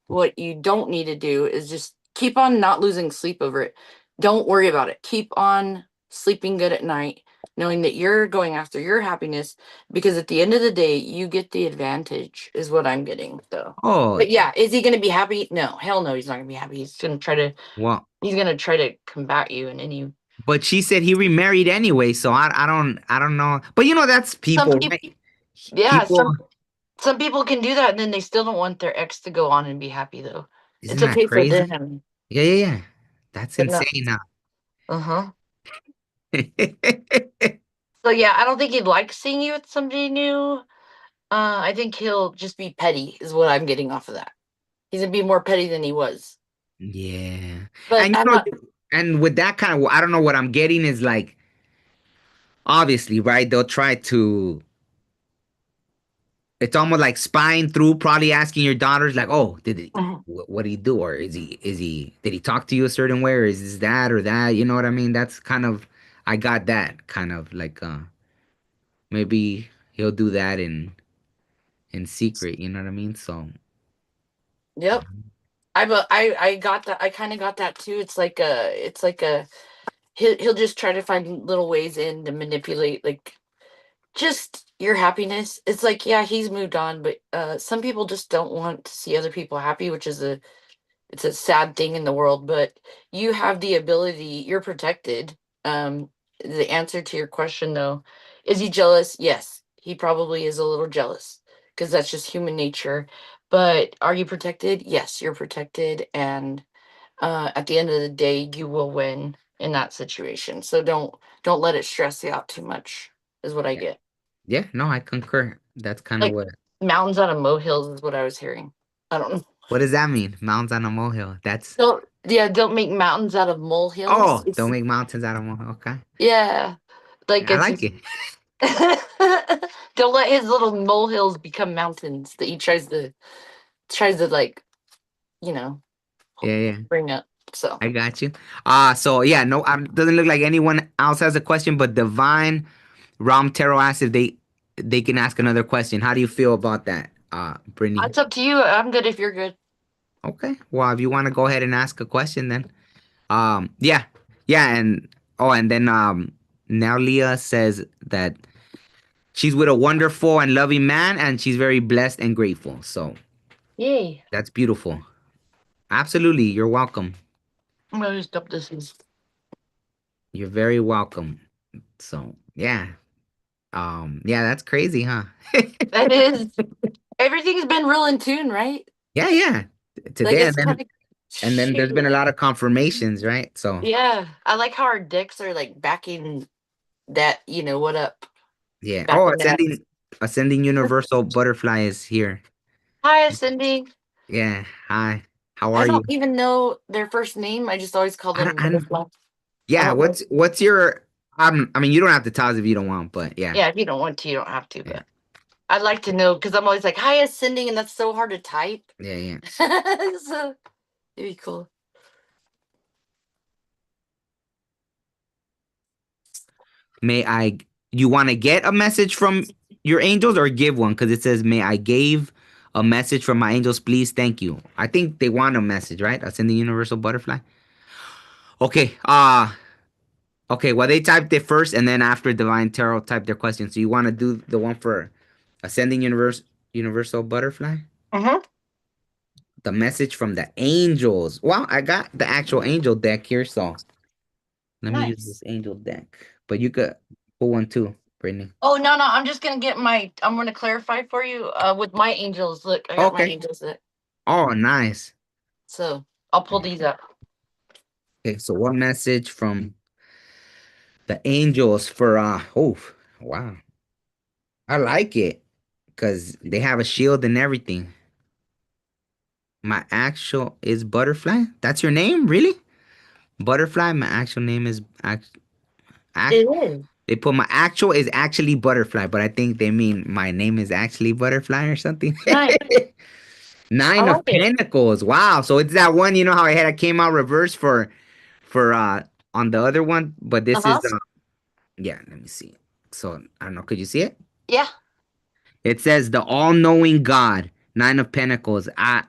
don't need to do is just keep on not losing sleep over it. Don't worry about it. Keep on sleeping good at night, knowing that you're going after your happiness because at the end of the day, you get the advantage. Is what I'm getting though. Oh, But yeah, is he gonna be happy? No, hell no, he's not gonna be happy. well, He's gonna try to combat you in any but she said he remarried anyway, so I don't know. But that's some people, people. right? Yeah, People, some people can do that, and then they still don't want their ex to go on and be happy though. It's isn't that okay for crazy? them, Yeah, yeah, yeah. That's but not. insane. Uh-huh. Huh? So yeah, I don't think he'd like seeing you with somebody new. I think he'll just be petty, is what I'm getting off of that. He's gonna be more petty than he was. Yeah. But And I'm not. and with that kind of, I don't know what I'm getting is like, obviously, right? They'll try to, it's almost like spying through, probably asking your daughters, like, oh, Mhm. what did he do? Or did he talk to you a certain way? Or is this that or that? You know what I mean? That's kind of, I got that kind of like, maybe he'll do that in secret. You know what I mean? So, Yep. I got that. I kind of got that too. It's like a he'll just try to find little ways in to manipulate like just your happiness. It's like, yeah, he's moved on, but some people just don't want to see other people happy, which is a sad thing in the world, but you have the ability, you're protected. The answer to your question though, is he jealous? Yes, he probably is a little jealous because that's just human nature. But are you protected? Yes, you're protected, and at the end of the day, you will win in that situation. So don't let it stress you out too much, is what I yeah. get. Yeah, no, I concur. That's kind of Like mountains out of molehills is what I was hearing. I don't know. what does that mean? Mountains on a molehill. That's, Don't make mountains out of molehills. oh, It's don't make mountains out of molehill. Okay. yeah, like I like it. don't let his little molehills become mountains that he tries to like you know Yeah, yeah. bring up. So I got you. So yeah, no, doesn't look like anyone else has a question, but Divine Ram Taro asked if they can ask another question. How do you feel about that, Brittany? it's up to you. I'm good if you're good. Okay. Well, if you want to go ahead and ask a question, then yeah, yeah, and oh, and then now Leah says that she's with a wonderful and loving man, and she's very blessed and grateful. So Yay! that's beautiful. Absolutely, you're welcome. I'm gonna stop this. You're very welcome. So yeah, yeah, that's crazy, huh? That is everything's been real in tune, right? Yeah, yeah. Like Today it's kind of and then there's been shoot. a lot of confirmations, right? So Yeah, I like how our dicks are like backing that. What up? yeah. Oh, Backing that. ascending universal butterfly is here. Hi, Cindy. Yeah. Hi. How I are don't you? even know their first name. I just always call I don't, them I don't, Butterfly. I yeah. don't know. What's your? I mean, you don't have to tell us if you don't want, but yeah, Yeah, if you don't want to, you don't have to. yeah, But I'd like to know because I'm always like, "Hi, ascending," and that's so hard to type. yeah, yeah. So it'd be cool. May I? You want to get a message from your angels or give one? Because it says, "May I gave a message from my angels, please, thank you." I think they want a message, right? I send the universal butterfly. Okay. Okay. Well, they typed it first, and then after Divine Tarot typed their question. So you want to do the one for ascending universal butterfly? Mm-hmm. The message from the angels. Well, I got the actual angel deck here, so let me use Nice. this angel deck. But you could pull one too, Brittany. Oh no, no, I'm just gonna get my. I'm gonna clarify for you. With my angels. Look, I got my Okay. angels. Oh, nice. So I'll pull these up. Okay, so what message from the angels for oh wow. I like it because they have a shield and everything. My actual is Butterfly. That's your name, really? Butterfly. My actual name is It act. is They put my actual is actually Butterfly, but I think they mean my name is actually Butterfly or something. nice. I Nine like of it. Pentacles. Wow. So it's that one, you know how I had I came out reverse for on the other one, but Uh this is huh. yeah, let me see. So I don't know, could you see it? Yeah. It says the all-knowing God, Nine of Pentacles. I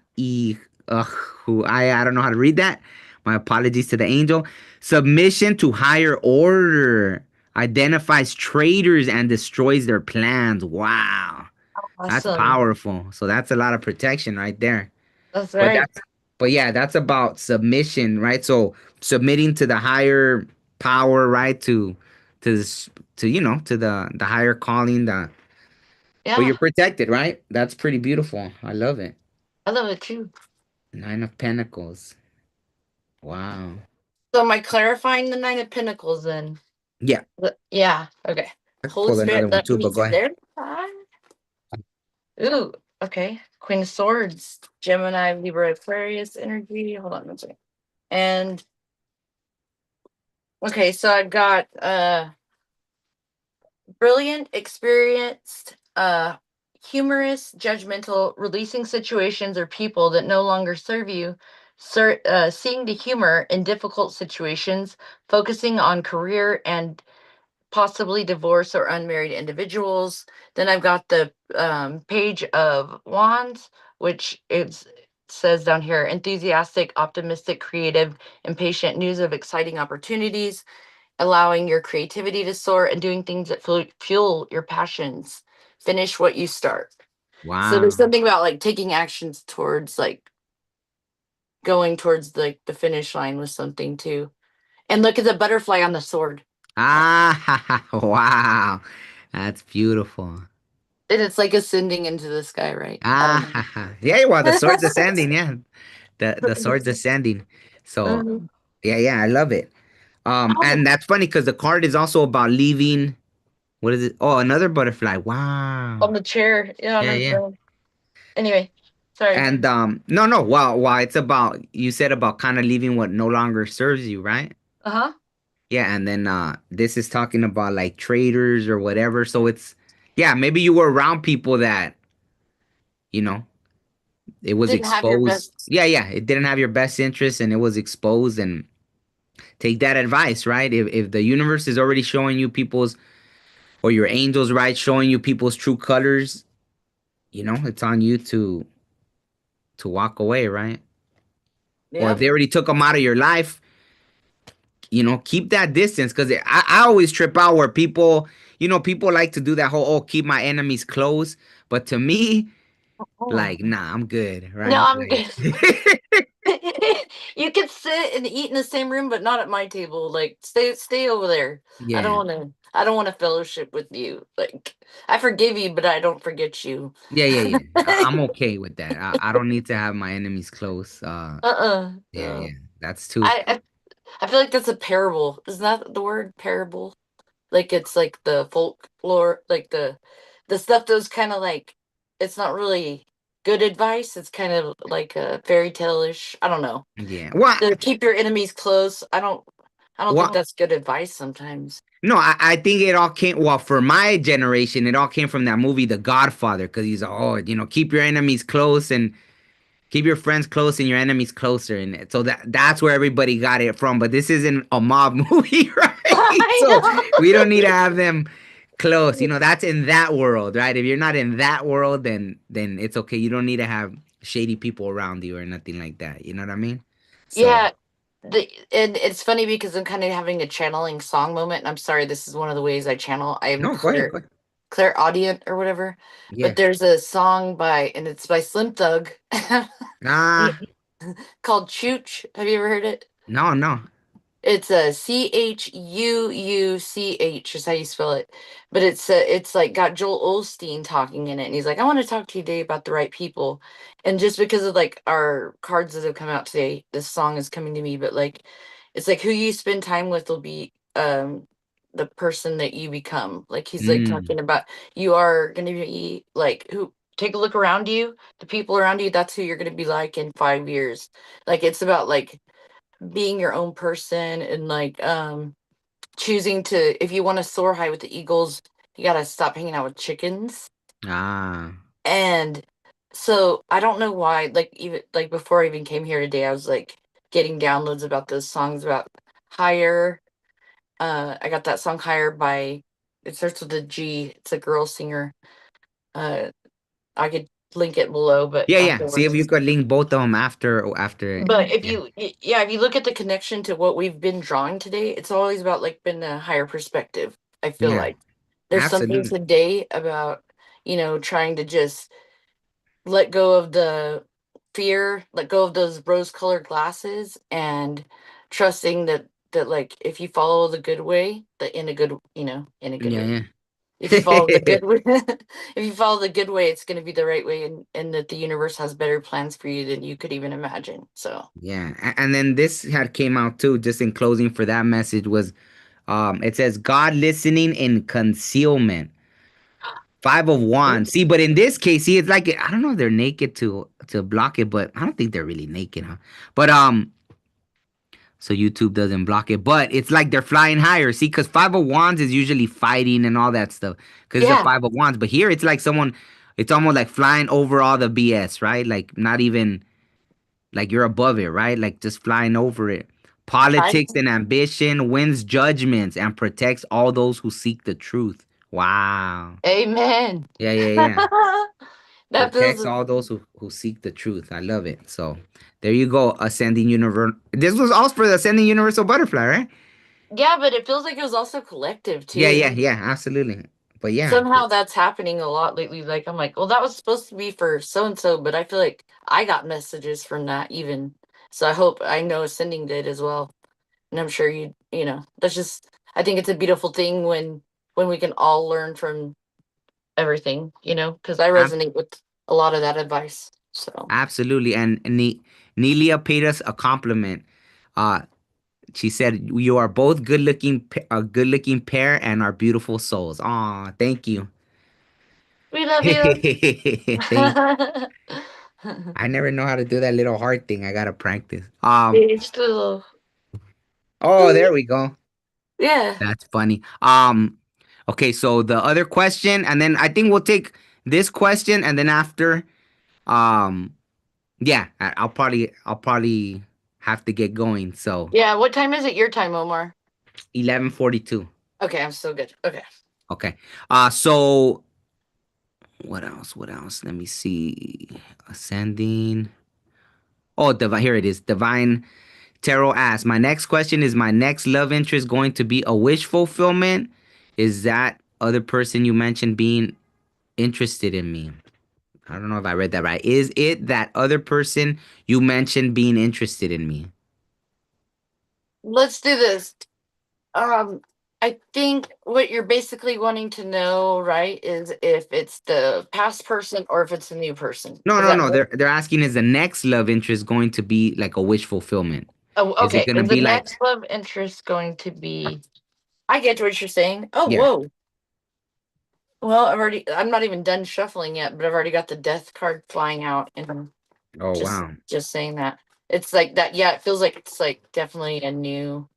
don't know how to read that. My apologies to the angel. Submission to higher order. Identifies traitors and destroys their plans. Wow. That's Awesome. powerful. So that's a lot of protection right there. That's But right. yeah, that's about submission, right? So submitting to the higher power, right? To this, to to the higher calling, the but Yeah, you're protected, right? That's pretty beautiful. I love it. I love it too. Nine of Pentacles. Wow. So am I clarifying the Nine of Pentacles then? Yeah, Yeah. Okay. I could Holy pull another Spirit, one let too, me but go ahead. clarify. Ooh. Okay. Queen of Swords, Gemini, Libra, Aquarius energy. Hold on one second. And okay, so I've got brilliant, experienced, humorous, judgmental, releasing situations or people that no longer serve you, seeing the humor in difficult situations, focusing on career and possibly divorce or unmarried individuals. Then I've got the page of wands, which says down here enthusiastic, optimistic, creative, impatient news of exciting opportunities, allowing your creativity to soar and doing things that fuel your passions. Finish what you start. So there's Wow. something about like taking actions towards like going towards like the finish line with something too. And look at the butterfly on the sword. Ah, wow. That's beautiful. And it's like ascending into the sky, right? I don't know. Yeah, well, the sword's ascending, yeah. The sword's ascending. So, Mhm. yeah, I love it. Oh, And that's funny because the card is also about leaving. What is it? Oh, another butterfly. Wow. on the chair. Yeah, Yeah, yeah. anyway, sorry. And no, well, it's about you said about kind of leaving what no longer serves you, right? Uh-huh. Yeah, and then this is talking about like traders or whatever. So it's yeah, maybe you were around people that, you know, it was Didn't have your exposed. best. Yeah, it didn't have your best interest and it was exposed and take that advice, right? If the universe is already showing you people's or your angels, right, showing you people's true colors, it's on you to walk away, right? Or if Yep. they already took them out of your life, keep that distance because I always trip out where people like to do that whole, oh, keep my enemies close. But to me, Oh. like, nah, I'm good, No, right? I'm good. Like, You can sit and eat in the same room, but not at my table. Like, stay over there. yeah, I don't want to fellowship with you. Like, I forgive you, but I don't forget you. yeah. I'm okay with that. I don't need to have my enemies close. Yeah. No. That's too. I I feel like that's a parable. Isn't that the word parable? Like it's like the folklore, like the stuff that's kind of like it's not really. good advice. It's kind of like a fairy tale-ish. I don't know. Yeah. Well, To keep your enemies close. I don't think well, that's good advice sometimes. no, I think it all came, well, for my generation, it all came from that movie, The Godfather, because he's, oh, keep your enemies close and keep your friends close and your enemies closer. And so that's where everybody got it from. But this isn't a mob movie, right? I So know. we don't need to have them close. That's in that world, right? If you're not in that world, then it's okay. You don't need to have shady people around you or nothing like that. You know what I mean? So Yeah, and it's funny because I'm kind of having a channeling song moment. And I'm sorry, this is one of the ways I channel. I am no, go ahead, go ahead. clairaudient or whatever. Yeah. But there's a song and it's by Slim Thug Ah, called Chooch. Have you ever heard it? no, no. It's a Chuuch is how you spell it, but it's like got Joel Osteen talking in it, and he's like, "I want to talk to you today about the right people," and just because of like our cards that have come out today, this song is coming to me. But like, it's like who you spend time with will be the person that you become. Like he's like Mm. talking about you are going to be like who. Take a look around you, the people around you. That's who you're going to be like in 5 years. Like it's about like being your own person and like choosing to if you want to soar high with the eagles you got to stop hanging out with chickens. Ah. And so I don't know why like even like before I even came here today I was like getting downloads about those songs about higher. I got that song higher by it starts with a G, it's a girl singer. uh I could link it below but Yeah, yeah. See if you afterwards. could link both of them after. But if Yeah. yeah, if you look at the connection to what we've been drawing today, it's always about like been a higher perspective. I feel Yeah. like there's something Absolutely. today about, trying to just let go of the fear, let go of those rose-colored glasses and trusting that like if you follow the good way, that in a good, in a good Yeah, way. yeah. If you follow the good way, if you follow the good way, it's going to be the right way and that the universe has better plans for you than you could even imagine. So, Yeah. And then this had came out too, just in closing for that message was it says God listening in concealment. Five of Wands. See, but in this case, see, it's like I don't know if they're naked to block it, but I don't think they're really naked, huh? But so YouTube doesn't block it, but it's like they're flying higher. See, because Five of Wands is usually fighting and all that stuff. Because it's the yeah. Five of Wands, but here it's like someone, it's almost like flying over all the BS, right? Like not even like you're above it, right? Like just flying over it. Try. Politics and ambition wins judgments and protects all those who seek the truth. Wow. Amen. Yeah, yeah, yeah. That feels, Protects all those who seek the truth. I love it. So there you go, ascending universe. This was also for the ascending universal butterfly, right? yeah, but it feels like it was also collective Yeah, too. yeah, yeah, absolutely. But yeah, Somehow that's happening a lot lately. Like I'm like, well, that was supposed to be for so and so, but I feel like I got messages from that even. So I know Ascending did as well. And I'm sure that's just I think it's a beautiful thing when we can all learn from everything, because I ab- resonate with a lot of that advice. So absolutely. And Nelia paid us a compliment. Uh, she said, "You are both a good-looking pair, and are beautiful souls." Aw, thank you. we love you. Thank. I never know how to do that little heart thing. I gotta practice. It's still, Oh, there we go. yeah. That's funny. Okay, so the other question, and then I think we'll take this question, and then after, um, yeah, I'll probably have to get going. So Yeah, what time is it your time, Omar? 11:42. Okay, I'm so good. Okay. Okay. So what else? What else? Let me see. Ascending. Oh, here it is. Divine Tarot asks, my next question is my next love interest going to be a wish fulfillment? Is that other person you mentioned being interested in me? I don't know if I read that right. Is it that other person you mentioned being interested in me? Let's do this. Um, I think what you're basically wanting to know, right, is if it's the past person or if it's a new person. No, Is no, that no. right? They're asking is the next love interest going to be like a wish fulfillment? Oh, Is it okay. gonna Is the be like next love interest going to be? I get what you're saying. Oh, yeah. whoa. Well, I'm not even done shuffling yet, but I've already got the death card flying out, and Oh just wow. just saying that. It's like that. Yeah, it feels like it's like definitely a new.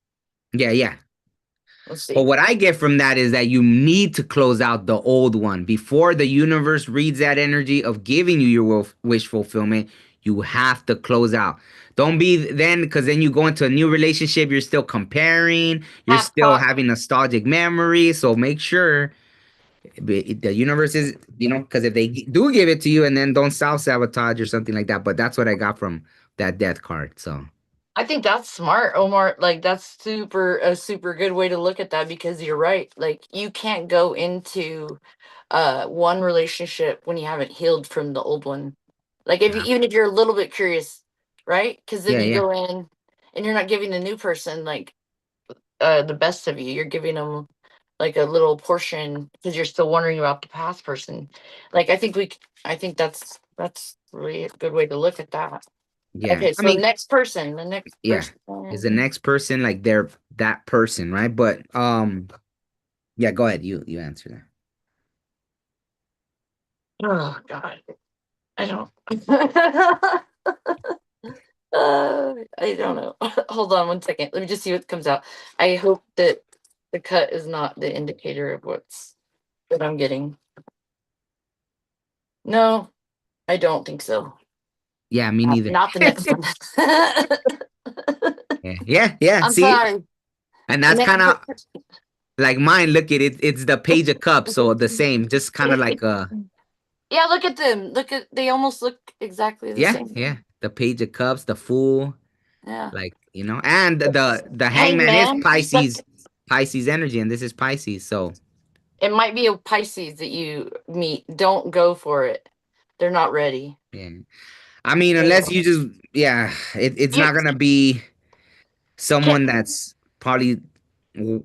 Yeah, yeah. Let's But see. what I get from that is that you need to close out the old one before the universe reads that energy of giving you your wish fulfillment. You have to close out. Don't be then, because then you go into a new relationship. You're still comparing. You're Half still cocked. having nostalgic memories. So make sure the universe is, because if they do give it to you and then don't self sabotage or something like that. But that's what I got from that death card. So I think that's smart, Omar. Like that's super good way to look at that because you're right. Like you can't go into one relationship when you haven't healed from the old one. Like if you, yeah, even if you're a little bit curious, right? Because then yeah, you yeah, go in and you're not giving the new person like the best of you. You're giving them like a little portion because you're still wondering about the past person. Like I think that's really a good way to look at that. yeah. Okay, I so mean, next person, the next yeah, person. is the next person like they're that person, right? But yeah, go ahead. You answer that. Oh God, I don't. I don't know. Hold on one second. Let me just see what comes out. I hope that the cut is not the indicator of what I'm getting. No, I don't think so. Yeah, me neither. Not the next one. Yeah, yeah, yeah. I'm See, sorry. and The that's next. kind of like mine. Look at it. It's the page of cups, so the same. Just kind of like Yeah, look at them. Look at they almost look exactly the yeah, same. yeah. The page of cups, the fool, Yeah. like and the hangman is Hangman. Pisces energy, and this is Pisces. So It might be a Pisces that you meet. Don't go for it. They're not ready. yeah, I mean, Yeah. unless you just yeah, it's You not gonna be can someone that's probably. I can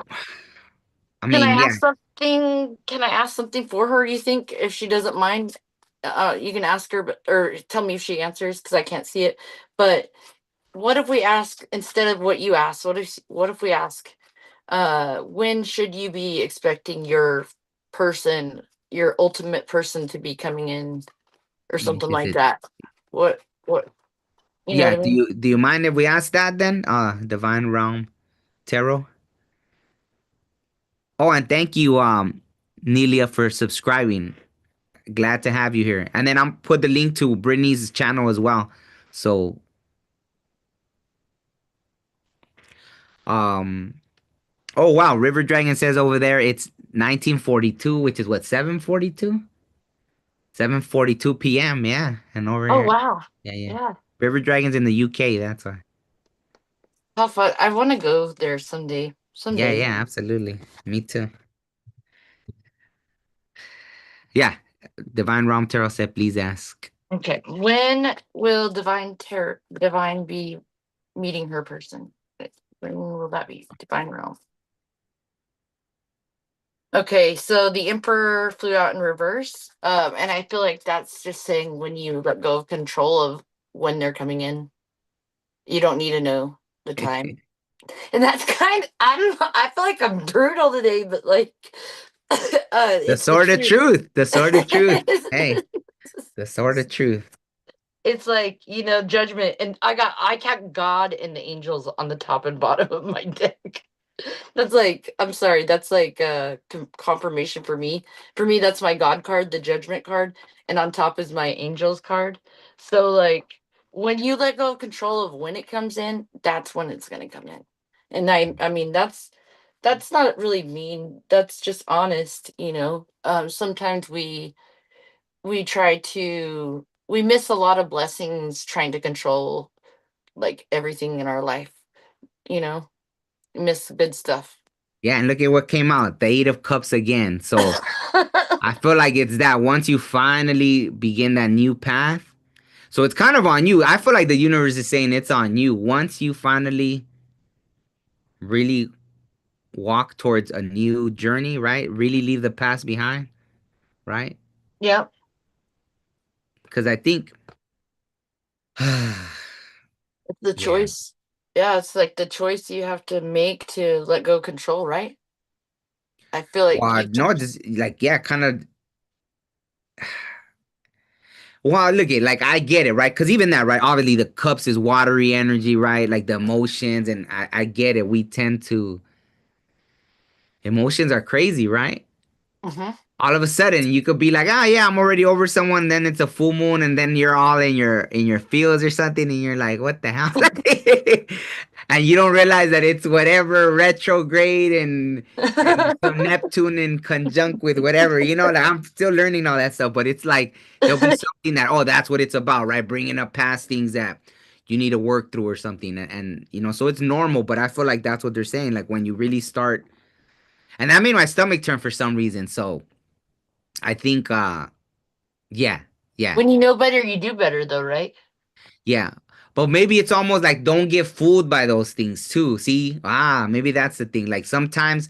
I mean, yeah, ask something? Can I ask something for her? You think if she doesn't mind, you can ask her, but or tell me if she answers because I can't see it. But what if we ask instead of what you asked? What if we ask, when should you be expecting your person, your ultimate person, to be coming in, or yeah, something is like it? that? What you know what Yeah, I mean? do you mind if we ask that then? Divine Realm Tarot. Oh, and thank you, Nelia, for subscribing. Glad to have you here. And then I'm put the link to Britney's channel as well. So, um, oh wow, River Dragon says over there it's 1942, which is what 7:42, 7:42 p.m. Yeah, and over Oh here, wow. yeah, yeah. Yeah. River Dragon's in the UK. That's why. How fun. I want to go there someday. Yeah, Someday. yeah, absolutely. Me too. Yeah, Divine Realm Tarot said, please ask. Okay. When will Divine be meeting her person? When will that be? Divine Realm. Okay, so the Emperor flew out in reverse. And I feel like that's just saying when you let go of control of when they're coming in, you don't need to know the time. And that's I don't know, I feel like I'm brutal today, but like The it's the sword of truth. truth. The sword of truth. Hey, the sword of truth. It's like, judgment. And I kept God and the angels on the top and bottom of my deck. That's like, I'm sorry, that's like confirmation for me. For me, that's my God card, the judgment card, and on top is my angels card. So like when you let go of control of when it comes in, that's when it's gonna come in. And I mean that's not really mean. That's just honest. Sometimes we miss a lot of blessings trying to control like everything in our life, you know, miss good stuff. Yeah, and look at what came out. The Eight of Cups again. So I feel like it's that once you finally begin that new path. So it's kind of on you. I feel like the universe is saying it's on you. Once you finally really walk towards a new journey, right? Really leave the past behind, right? Yep. Because I think, It's the yeah, choice. Yeah, it's like the choice you have to make to let go of control, right? I feel like Well, you no, talked. just like yeah, kind of. Well, look at like I get it, right? Because even that, right? Obviously, the cups is watery energy, right? Like the emotions, and I get it. We tend to emotions are crazy, right? Hmm. All of a sudden you could be like, ah, yeah, I'm already over someone. Then it's a full moon, and then you're all in your fields or something, and you're like, what the hell? And you don't realize that it's whatever retrograde and some Neptune in conjunct with whatever. You know, like I'm still learning all that stuff, but it's like there'll be something that oh, that's what it's about, right? Bringing up past things that you need to work through or something, and you know, so it's normal. But I feel like that's what they're saying. Like when you really start, and that made my stomach turn for some reason. So. I think yeah, yeah, When you know better, you do better, though, right? yeah. But maybe it's almost like don't get fooled by those things too. See? Ah, maybe that's the thing. Like sometimes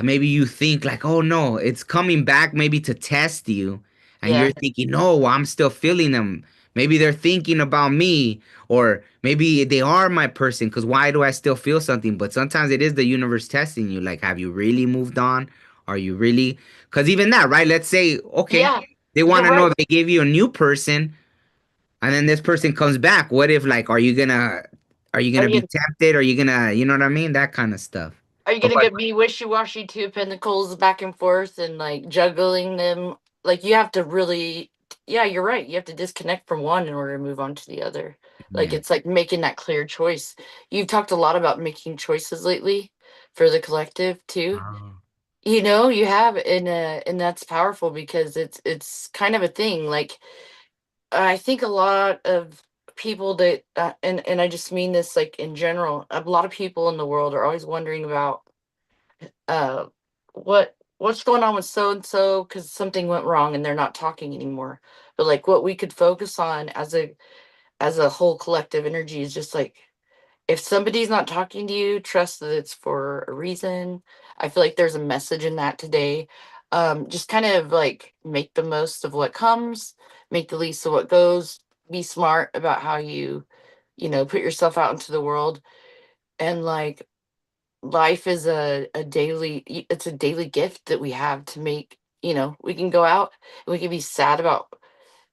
maybe you think like, oh no, it's coming back maybe to test you, and Yeah. you're thinking, no, I'm still feeling them. Maybe they're thinking about me, or maybe they are my person. Because why do I still feel something? But sometimes it is the universe testing you. Like, have you really moved on? Are you really? Because even that, right? Let's say, okay, Yeah. they want You're to know right. if they gave you a new person, and then this person comes back. What if, like, are you Are gonna be you tempted? Are you gonna, you know what I mean? That kind of stuff. are you But gonna get me wishy washy two pentacles back and forth and like juggling them? Like you have to really, yeah, you're right. You have to disconnect from one in order to move on to the other. Like yeah. it's like making that clear choice. You've talked a lot about making choices lately for the collective too. Oh, You know, you have, and that's powerful because it's kind of a thing. Like I think a lot of people that, and I just mean this like in general, a lot of people in the world are always wondering about uh what's going on with so and so because something went wrong and they're not talking anymore. But like what we could focus on as a whole collective energy is just like if somebody's not talking to you, trust that it's for a reason. I feel like there's a message in that today. Just kind of like make the most of what comes, make the least of what goes, be smart about how you know, put yourself out into the world. And like life is a daily, it's a daily gift that we have to make, you know, we can go out and we can be sad about,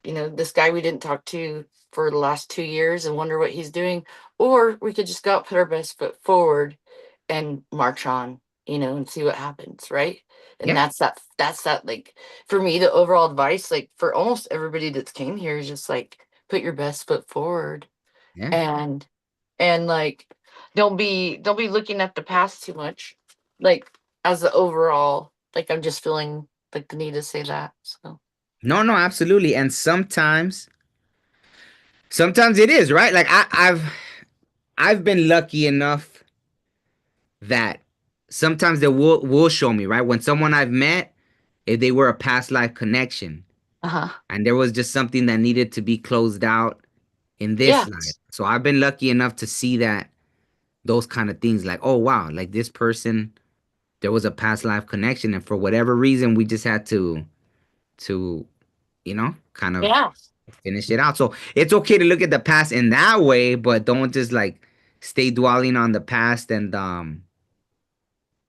you know, this guy we didn't talk to for the last 2 years and wonder what he's doing. Or we could just go out, put our best foot forward and march on, you know, and see what happens, right? And yeah, that's that like for me, the overall advice, like for almost everybody that's came here is just like put your best foot forward yeah. and like don't be looking at the past too much. Like as the overall, like I'm just feeling like the need to say that. So No, no, absolutely. And sometimes it is, right? Like I've been lucky enough that sometimes they will show me, right? When someone I've met, if they were a past life connection uh-huh. and there was just something that needed to be closed out in this Yeah. life. So I've been lucky enough to see that those kind of things like, oh wow, like this person, there was a past life connection and for whatever reason we just had to, you know, kind of Yeah. finish it out. So it's okay to look at the past in that way, but don't just like stay dwelling on the past and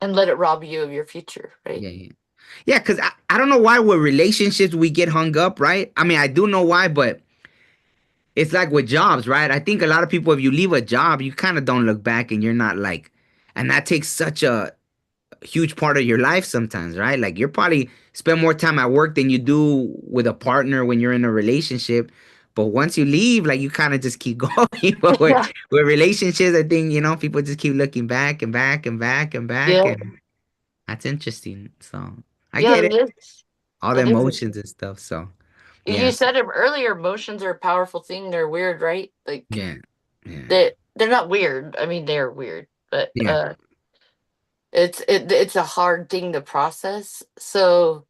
And let it rob you of your future, right? yeah, yeah. Yeah, because I don't know why with relationships we get hung up, right? I mean, I do know why, but it's like with jobs, right? I think a lot of people, if you leave a job, you kind of don't look back and you're not like, and that takes such a huge part of your life sometimes, right? Like you're probably spend more time at work than you do with a partner when you're in a relationship. But once you leave, like you kind of just keep going. But Yeah. with relationships, I think, you know, people just keep looking back and back and back and back. Yeah. And that's interesting. So I Yeah, get it. it is. All the It is. emotions and stuff. So You yeah, said it earlier, emotions are a powerful thing. They're weird, right? Like yeah, yeah, they're not weird. I mean, they're weird, but yeah. it's a hard thing to process. So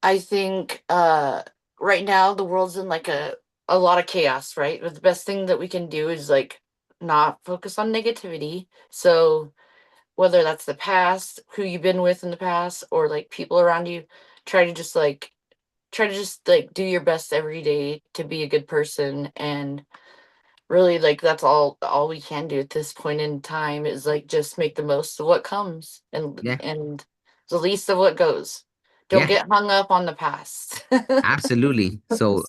I think right now the world's in like a lot of chaos, right? But the best thing that we can do is like not focus on negativity. So whether that's the past, who you've been with in the past, or like people around you, try to just like try to just like do your best every day to be a good person and really, like, that's all we can do at this point in time is like just make the most of what comes Yeah, and the least of what goes. Don't yeah, get hung up on the past. absolutely. So,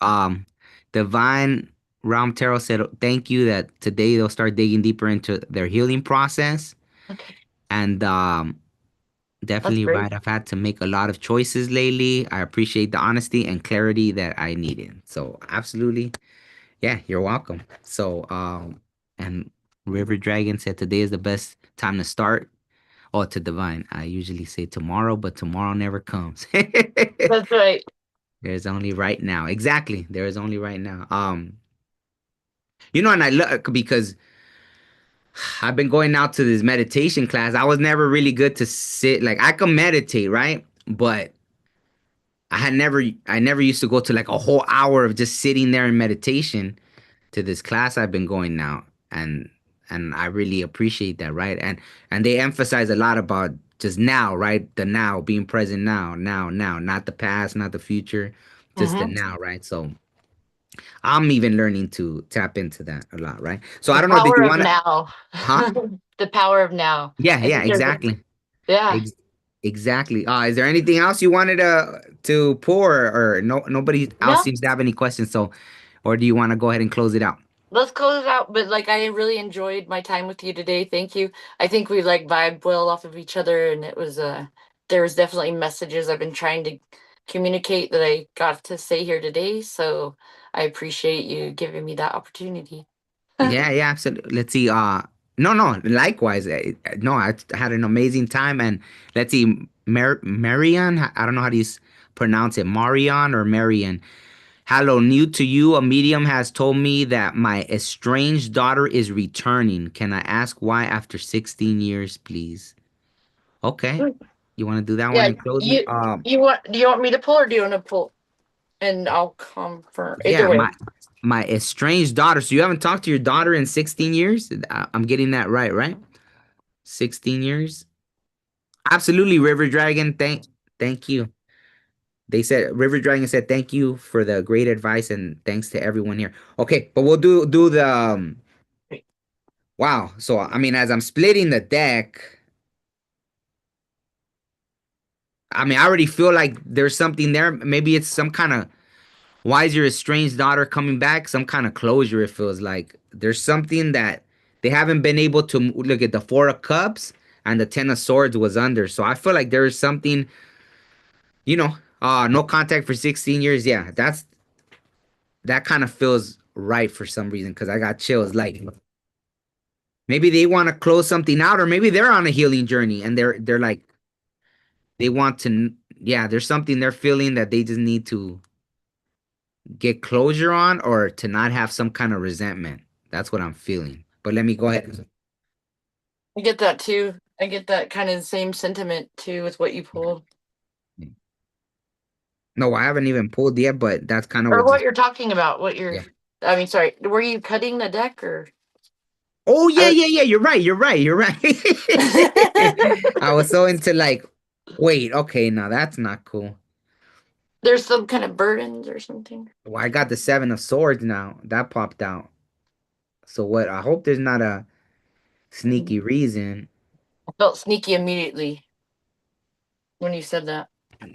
Divine Ram Tarot said thank you that today they'll start digging deeper into their healing process. Okay, And that's definitely great. right. I've had to make a lot of choices lately. I appreciate the honesty and clarity that I needed. So absolutely. Yeah, you're welcome. So and River Dragon said today is the best time to start. Oh, to Divine. I usually say tomorrow, but tomorrow never comes. That's right. There's only right now. Exactly. There is only right now. And I look because I've been going out to this meditation class. I was never really good to sit like I can meditate, right? But I never used to go to like a whole hour of just sitting there in meditation to this class I've been going now. And I really appreciate that, right? And they emphasize a lot about just now, right? The now, being present now, not the past, not the future, just the Hmm. now, right? So I'm even learning to tap into that a lot, right? So I The don't know, did power you of want to, now. huh? The power of now. Yeah, I yeah, think there's a, exactly. yeah. Ex- exactly. Is there anything else you wanted to pour, or no, nobody else No, seems to have any questions, so, or do you want to go ahead and close it out? let's close it out. But like, I really enjoyed my time with you today. Thank you. I think we like vibed well off of each other, and it was there was definitely messages I've been trying to communicate that I got to say here today. So I appreciate you giving me that opportunity. Yeah, yeah, absolutely. Let's see. No, no. Likewise. No, I had an amazing time, and let's see. Marion. I don't know how to pronounce it. Marion or Marion. Hello, new to you. A medium has told me that my estranged daughter is returning. Can I ask why after 16 years, please? Okay. You want to do that one Yeah, in closing? you want do you want me to pull or do you want to pull? And I'll confirm. Either Yeah, way. my estranged daughter. So you haven't talked to your daughter in 16 years? I'm getting that right, right? 16 years? Absolutely, River Dragon. Thank you. They said River Dragon said thank you for the great advice and thanks to everyone here. Okay, but we'll do the wow. So I mean, as I'm splitting the deck, I mean, I already feel like there's something there. Maybe it's some kind of why is your estranged daughter coming back? Some kind of closure. It feels like there's something that they haven't been able to look at. The Four of Cups and the Ten of Swords was under. So I feel like there is something, no contact for 16 years. Yeah, that kind of feels right for some reason because I got chills. Like maybe they want to close something out, or maybe they're on a healing journey and they're like they want to. Yeah, there's something they're feeling that they just need to get closure on, or to not have some kind of resentment. That's what I'm feeling. But let me go ahead. I get that too. I get that kind of the same sentiment too with what you pulled. No, I haven't even pulled yet, but that's kind of Or what what just. you're talking about. What you're Yeah. I mean, sorry. Were you cutting the deck or Oh yeah, I yeah, yeah. You're right. You're right. You're right. I was so into like, wait, okay, now that's not cool. there's some kind of burdens or something. Well, I got the Seven of Swords now. That popped out. So what? I hope there's not a sneaky reason. I felt sneaky immediately when you said that.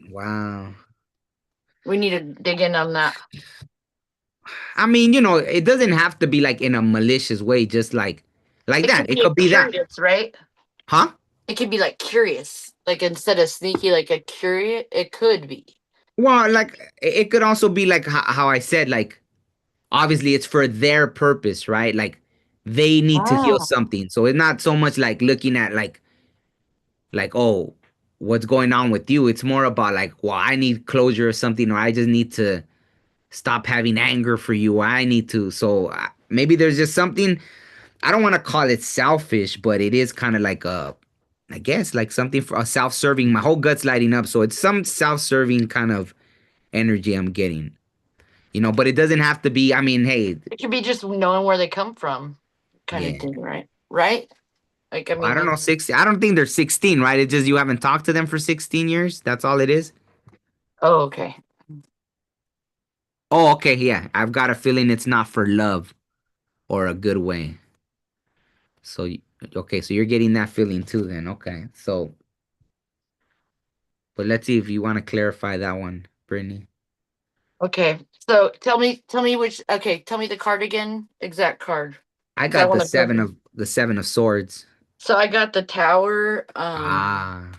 Wow. We need to dig in on that. I mean, it doesn't have to be like in a malicious way, just like It that. could It be a could be that. curious, right? Huh? It could be like curious. Like instead of sneaky, like a curious, it could be. Well, like it could also be like how I said, like obviously it's for their purpose, right? Like they need to heal Oh. something. So it's not so much like looking at like oh, what's going on with you. It's more about like, well, I need closure or something, or I just need to stop having anger for you. Or I need to. So maybe there's just something. I don't want to call it selfish, but it is kind of like I guess like something for a self-serving. My whole gut's lighting up, so it's some self-serving kind of energy I'm getting. But it doesn't have to be. I mean, hey, It could be just knowing where they come from, kind of yeah. thing, right? Right? Like, I I mean, don't like, know, 16. I don't think they're 16, right? It's just you haven't talked to them for 16 years. That's all it is. oh, okay. Oh, okay, yeah. I've got a feeling it's not for love. or a good way. So okay, so you're getting that feeling too then. Okay. So but let's see if you want to clarify that one, Brittany. Okay. So tell me which. Okay, tell me the card again. Exact card. I 'Cause I got want to go. the seven of swords. So I got the tower, Ah.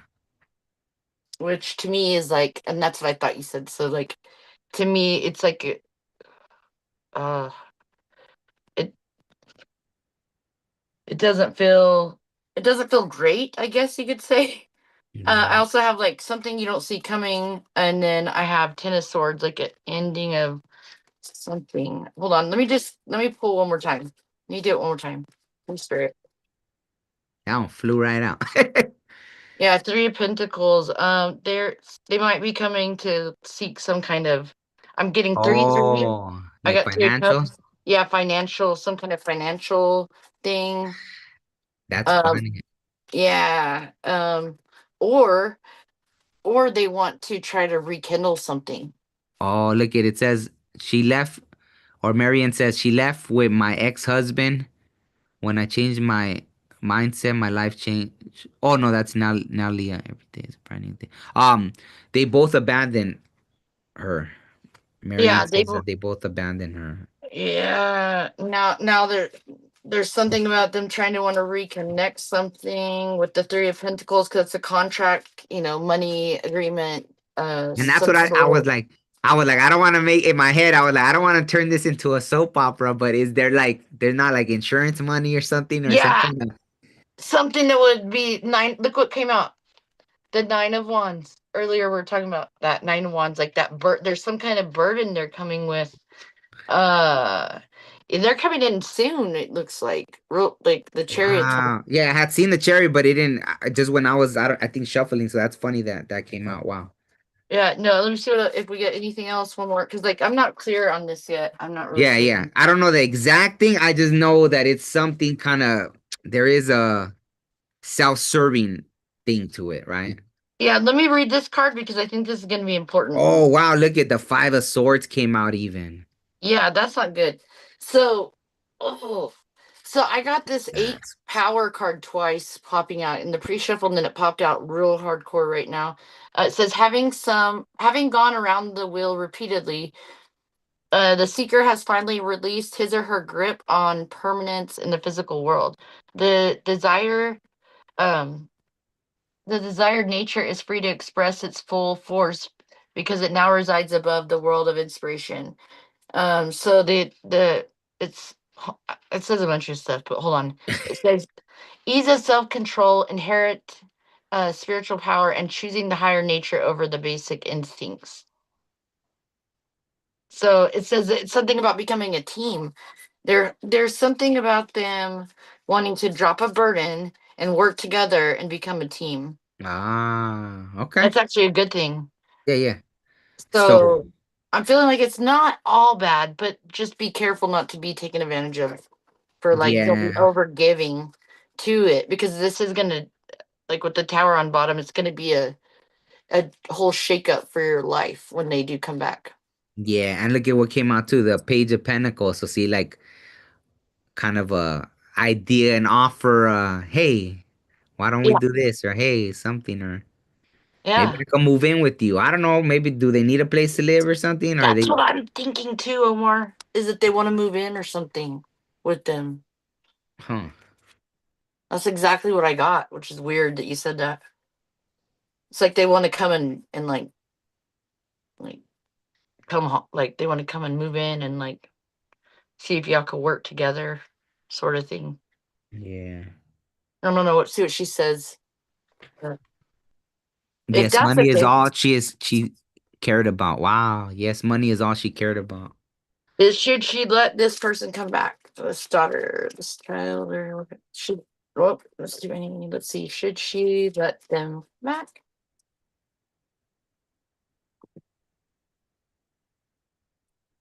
which to me is like, and that's what I thought you said. So like, to me, it's like, uh, it it doesn't feel it doesn't feel great. I guess you could say. I Mm. also have like something you don't see coming, and then I have Ten of Swords, like an ending of something. Hold on, let me pull one more time. Let me do it one more time. Holy Spirit. That one flew right out. Yeah, Three of Pentacles. They might be coming to seek some kind of. I'm getting three. Oh, I like got Three of financial? Cups. Yeah, financial, some kind of financial thing. That's Um, funny. yeah. Or or they want to try to rekindle something. Oh, look at it says she left, or Marian says she left with my ex-husband. When I changed my mindset, my life changed. Oh no, that's now Leah. Every day is a brand new day. They both abandoned her. Marian Yeah, says that they both abandoned her. yeah. Now there's something about them trying to want to reconnect something with the Three of Pentacles because it's a contract, money agreement, And that's some what sort of I was way. like. I was like, I don't want to make in my head. I was like, I don't want to turn this into a soap opera. But is there like, there's not like insurance money or something or Yeah, something? something that would be nine. Look what came out. The Nine of Wands. Earlier we were talking about that Nine of Wands, like that there's some kind of burden they're coming with. Uh they're coming in soon, it looks like. Real like the Chariot. Wow. Yeah, I had seen the cherry, but it didn't. Just when I was, I think shuffling. So that's funny that that came out. Wow. Yeah, no, let me see if we get anything else. One more, because like I'm not clear on this yet. I'm not really Yeah, yeah. certain. I don't know the exact thing. I just know that it's something kind of. There is a self-serving thing to it, right? Yeah, let me read this card because I think this is going to be important. Oh wow! Look at the five of swords came out even. Yeah, that's not good. So, oh, so I got this eight That's power card twice popping out in the pre-shuffle, and then it popped out real hardcore right now. It says having gone around the wheel repeatedly, the seeker has finally released his or her grip on permanence in the physical world. The desire, um, the desired nature is free to express its full force because it now resides above the world of inspiration. So it's it says a bunch of stuff, but hold on. It says ease of self-control, inherent spiritual power, and choosing the higher nature over the basic instincts. So it says it's something about becoming a team. There's something about them wanting to drop a burden and work together and become a team. okay. That's actually a good thing. Yeah, yeah. So So I'm feeling like it's not all bad, but just be careful not to be taken advantage of for like they'll be yeah, over giving to it because this is gonna like with the tower on bottom, it's gonna be a whole shakeup for your life when they do come back. yeah. And look at what came out too, the Page of Pentacles. So see, like kind of a idea and offer. Hey, why don't we Yeah. do this? Or hey, something. Or maybe Yeah. I can move in with you. I don't know. Maybe do they need a place to live or something? Or That's they? what I'm thinking too, Omar. Is that they want to move in or something with them. Huh? That's exactly what I got, which is weird that you said that. It's like they want to come and like like they want to come and move in and like see if y'all could work together, sort of thing. Yeah. I don't know see what she says. If Yes, that's money is okay, all she cared about. Wow. Yes, money is all she cared about. should she let this person come back? This daughter, this child, or should well, let's do anything. Let's see. Should she let them back?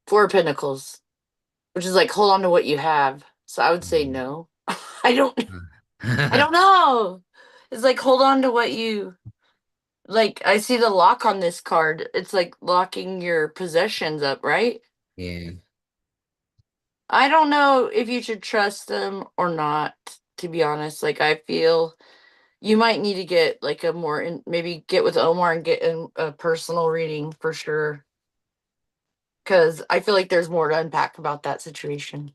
Four of Pentacles, which is like hold on to what you have. So I would say no. I don't I don't know. It's like hold on to what you like. I see the lock on this card. It's like locking your possessions up, right? Yeah. I don't know if you should trust them or not, to be honest. Like, I feel you might need to get like a more, maybe get with Omar and get in a personal reading for sure. Because I feel like there's more to unpack about that situation.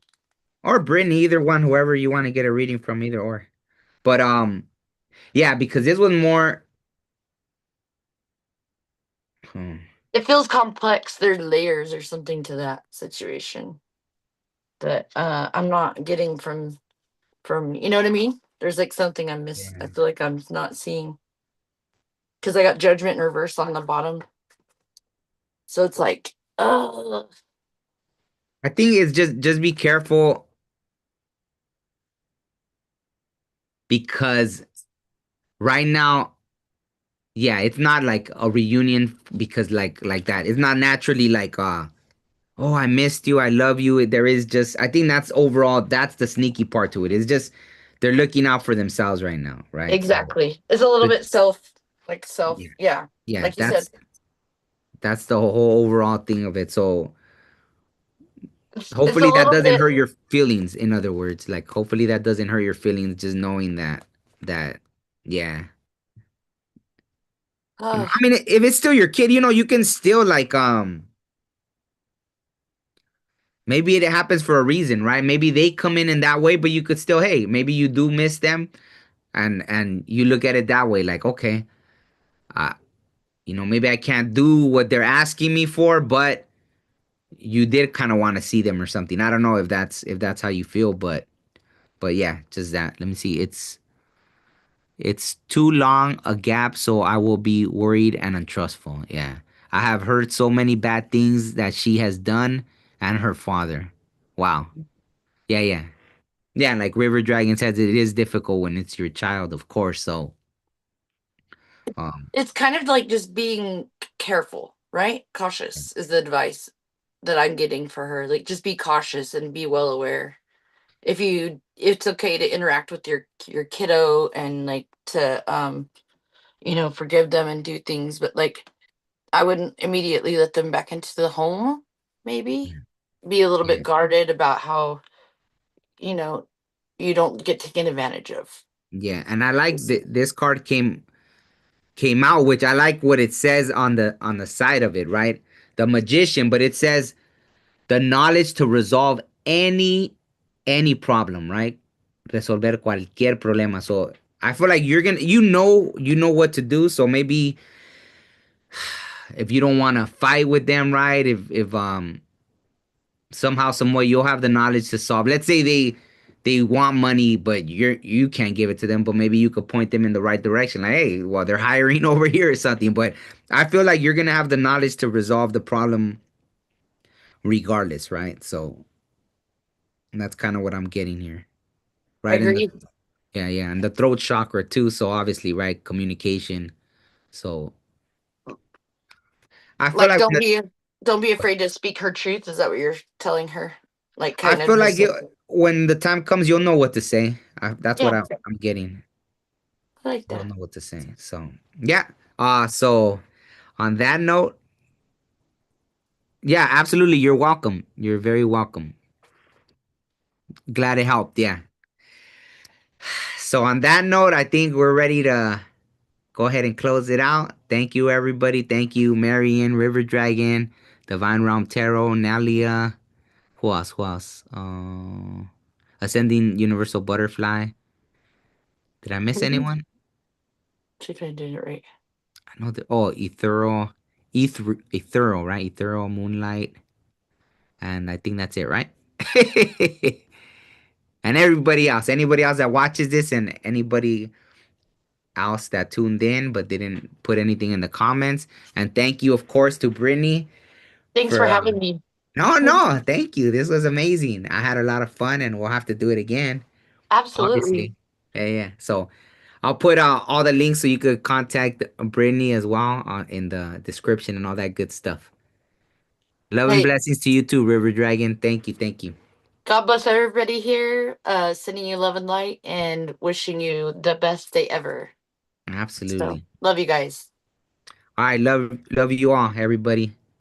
Or Brittany, either one, whoever you want to get a reading from, either or. But yeah, because this was more. Hmm, It feels complex. There's layers or something to that situation that I'm not getting from you know what I mean? There's like something I miss. I yeah. feel like I'm not seeing because I got judgment in reverse on the bottom. So it's like, oh, I think it's just be careful because right now, yeah, it's not like a reunion because like that. It's not naturally like oh, I missed you, I love you. There is just I think that's overall that's the sneaky part to it. It's just they're looking out for themselves right now, right? So exactly. It's a little the, bit self, yeah, yeah. yeah, Like you said, that's the whole overall thing of it. So it's a hopefully that little doesn't bit. hurt your feelings. In other words, like hopefully that doesn't hurt your feelings. Just knowing that yeah. Uh, I mean, if it's still your kid, you can still like maybe it happens for a reason, right? Maybe they come in that way, but you could still, hey, maybe you do miss them, and you look at it that way, like, okay, uh, maybe I can't do what they're asking me for, but you did kind of want to see them or something. I don't know if that's how you feel, but yeah, just that. Let me see. It's too long a gap, so I will be worried and untrustful. Yeah. I have heard so many bad things that she has done and her father. Wow. Yeah, yeah. Yeah, like River Dragon says, it is difficult when it's your child, of course. So, um, it's kind of like just being careful, right? Cautious is the advice that I'm getting for her. Like, just be cautious and be well aware. It's okay to interact with your kiddo and like to forgive them and do things, but like I wouldn't immediately let them back into the home. Maybe be a little bit yeah, guarded about how you know you don't get taken advantage of. yeah. And I like this card came out, which I like what it says on the side of it, right? The magician, but it says the knowledge to resolve any problem, right? Resolver cualquier problema. So I feel like you're gonna, you know what to do. So maybe if you don't want to fight with them, right? If somehow, some way, you'll have the knowledge to solve. Let's say they want money, but you can't give it to them, but maybe you could point them in the right direction. Like, hey, well, they're hiring over here or something. But I feel like you're gonna have the knowledge to resolve the problem regardless, right? So that's kind of what I'm getting here. Right in the Agreed. Yeah, yeah, and the throat chakra too. So obviously, right, communication. So I feel Like, like don't be afraid to speak her truth. Is that what you're telling her? Like, I kind of feel like just like, when the time comes, you'll know what to say. That's what yeah, I'm getting. I like You'll that. know what to say. So yeah. So on that note, yeah, absolutely. You're welcome. You're very welcome. Glad it helped. Yeah. So on that note, I think we're ready to go ahead and close it out. Thank you, everybody. Thank you, Marion, River Dragon, Divine Realm Tarot, Nalia. Who else? Who else? Ascending Universal Butterfly. Did I miss Mhm. anyone? See if I did it right. I know that. Oh, Ethereal, right? Ethereal Moonlight, and I think that's it, right? And anybody else that watches this, and anybody else that tuned in but didn't put anything in the comments. And thank you, of course, to Brittany Thanks for for. having me. No, no, thank you. This was amazing. I had a lot of fun, and we'll have to do it again, Absolutely. obviously. Yeah, yeah. So I'll put all the links so you could contact Brittany as well in the description and all that good stuff. Love and Hey, blessings to you too, River Dragon. Thank you, thank you. God bless everybody here. Sending you love and light and wishing you the best day ever. So, Absolutely. love you guys. All right, love you all, everybody.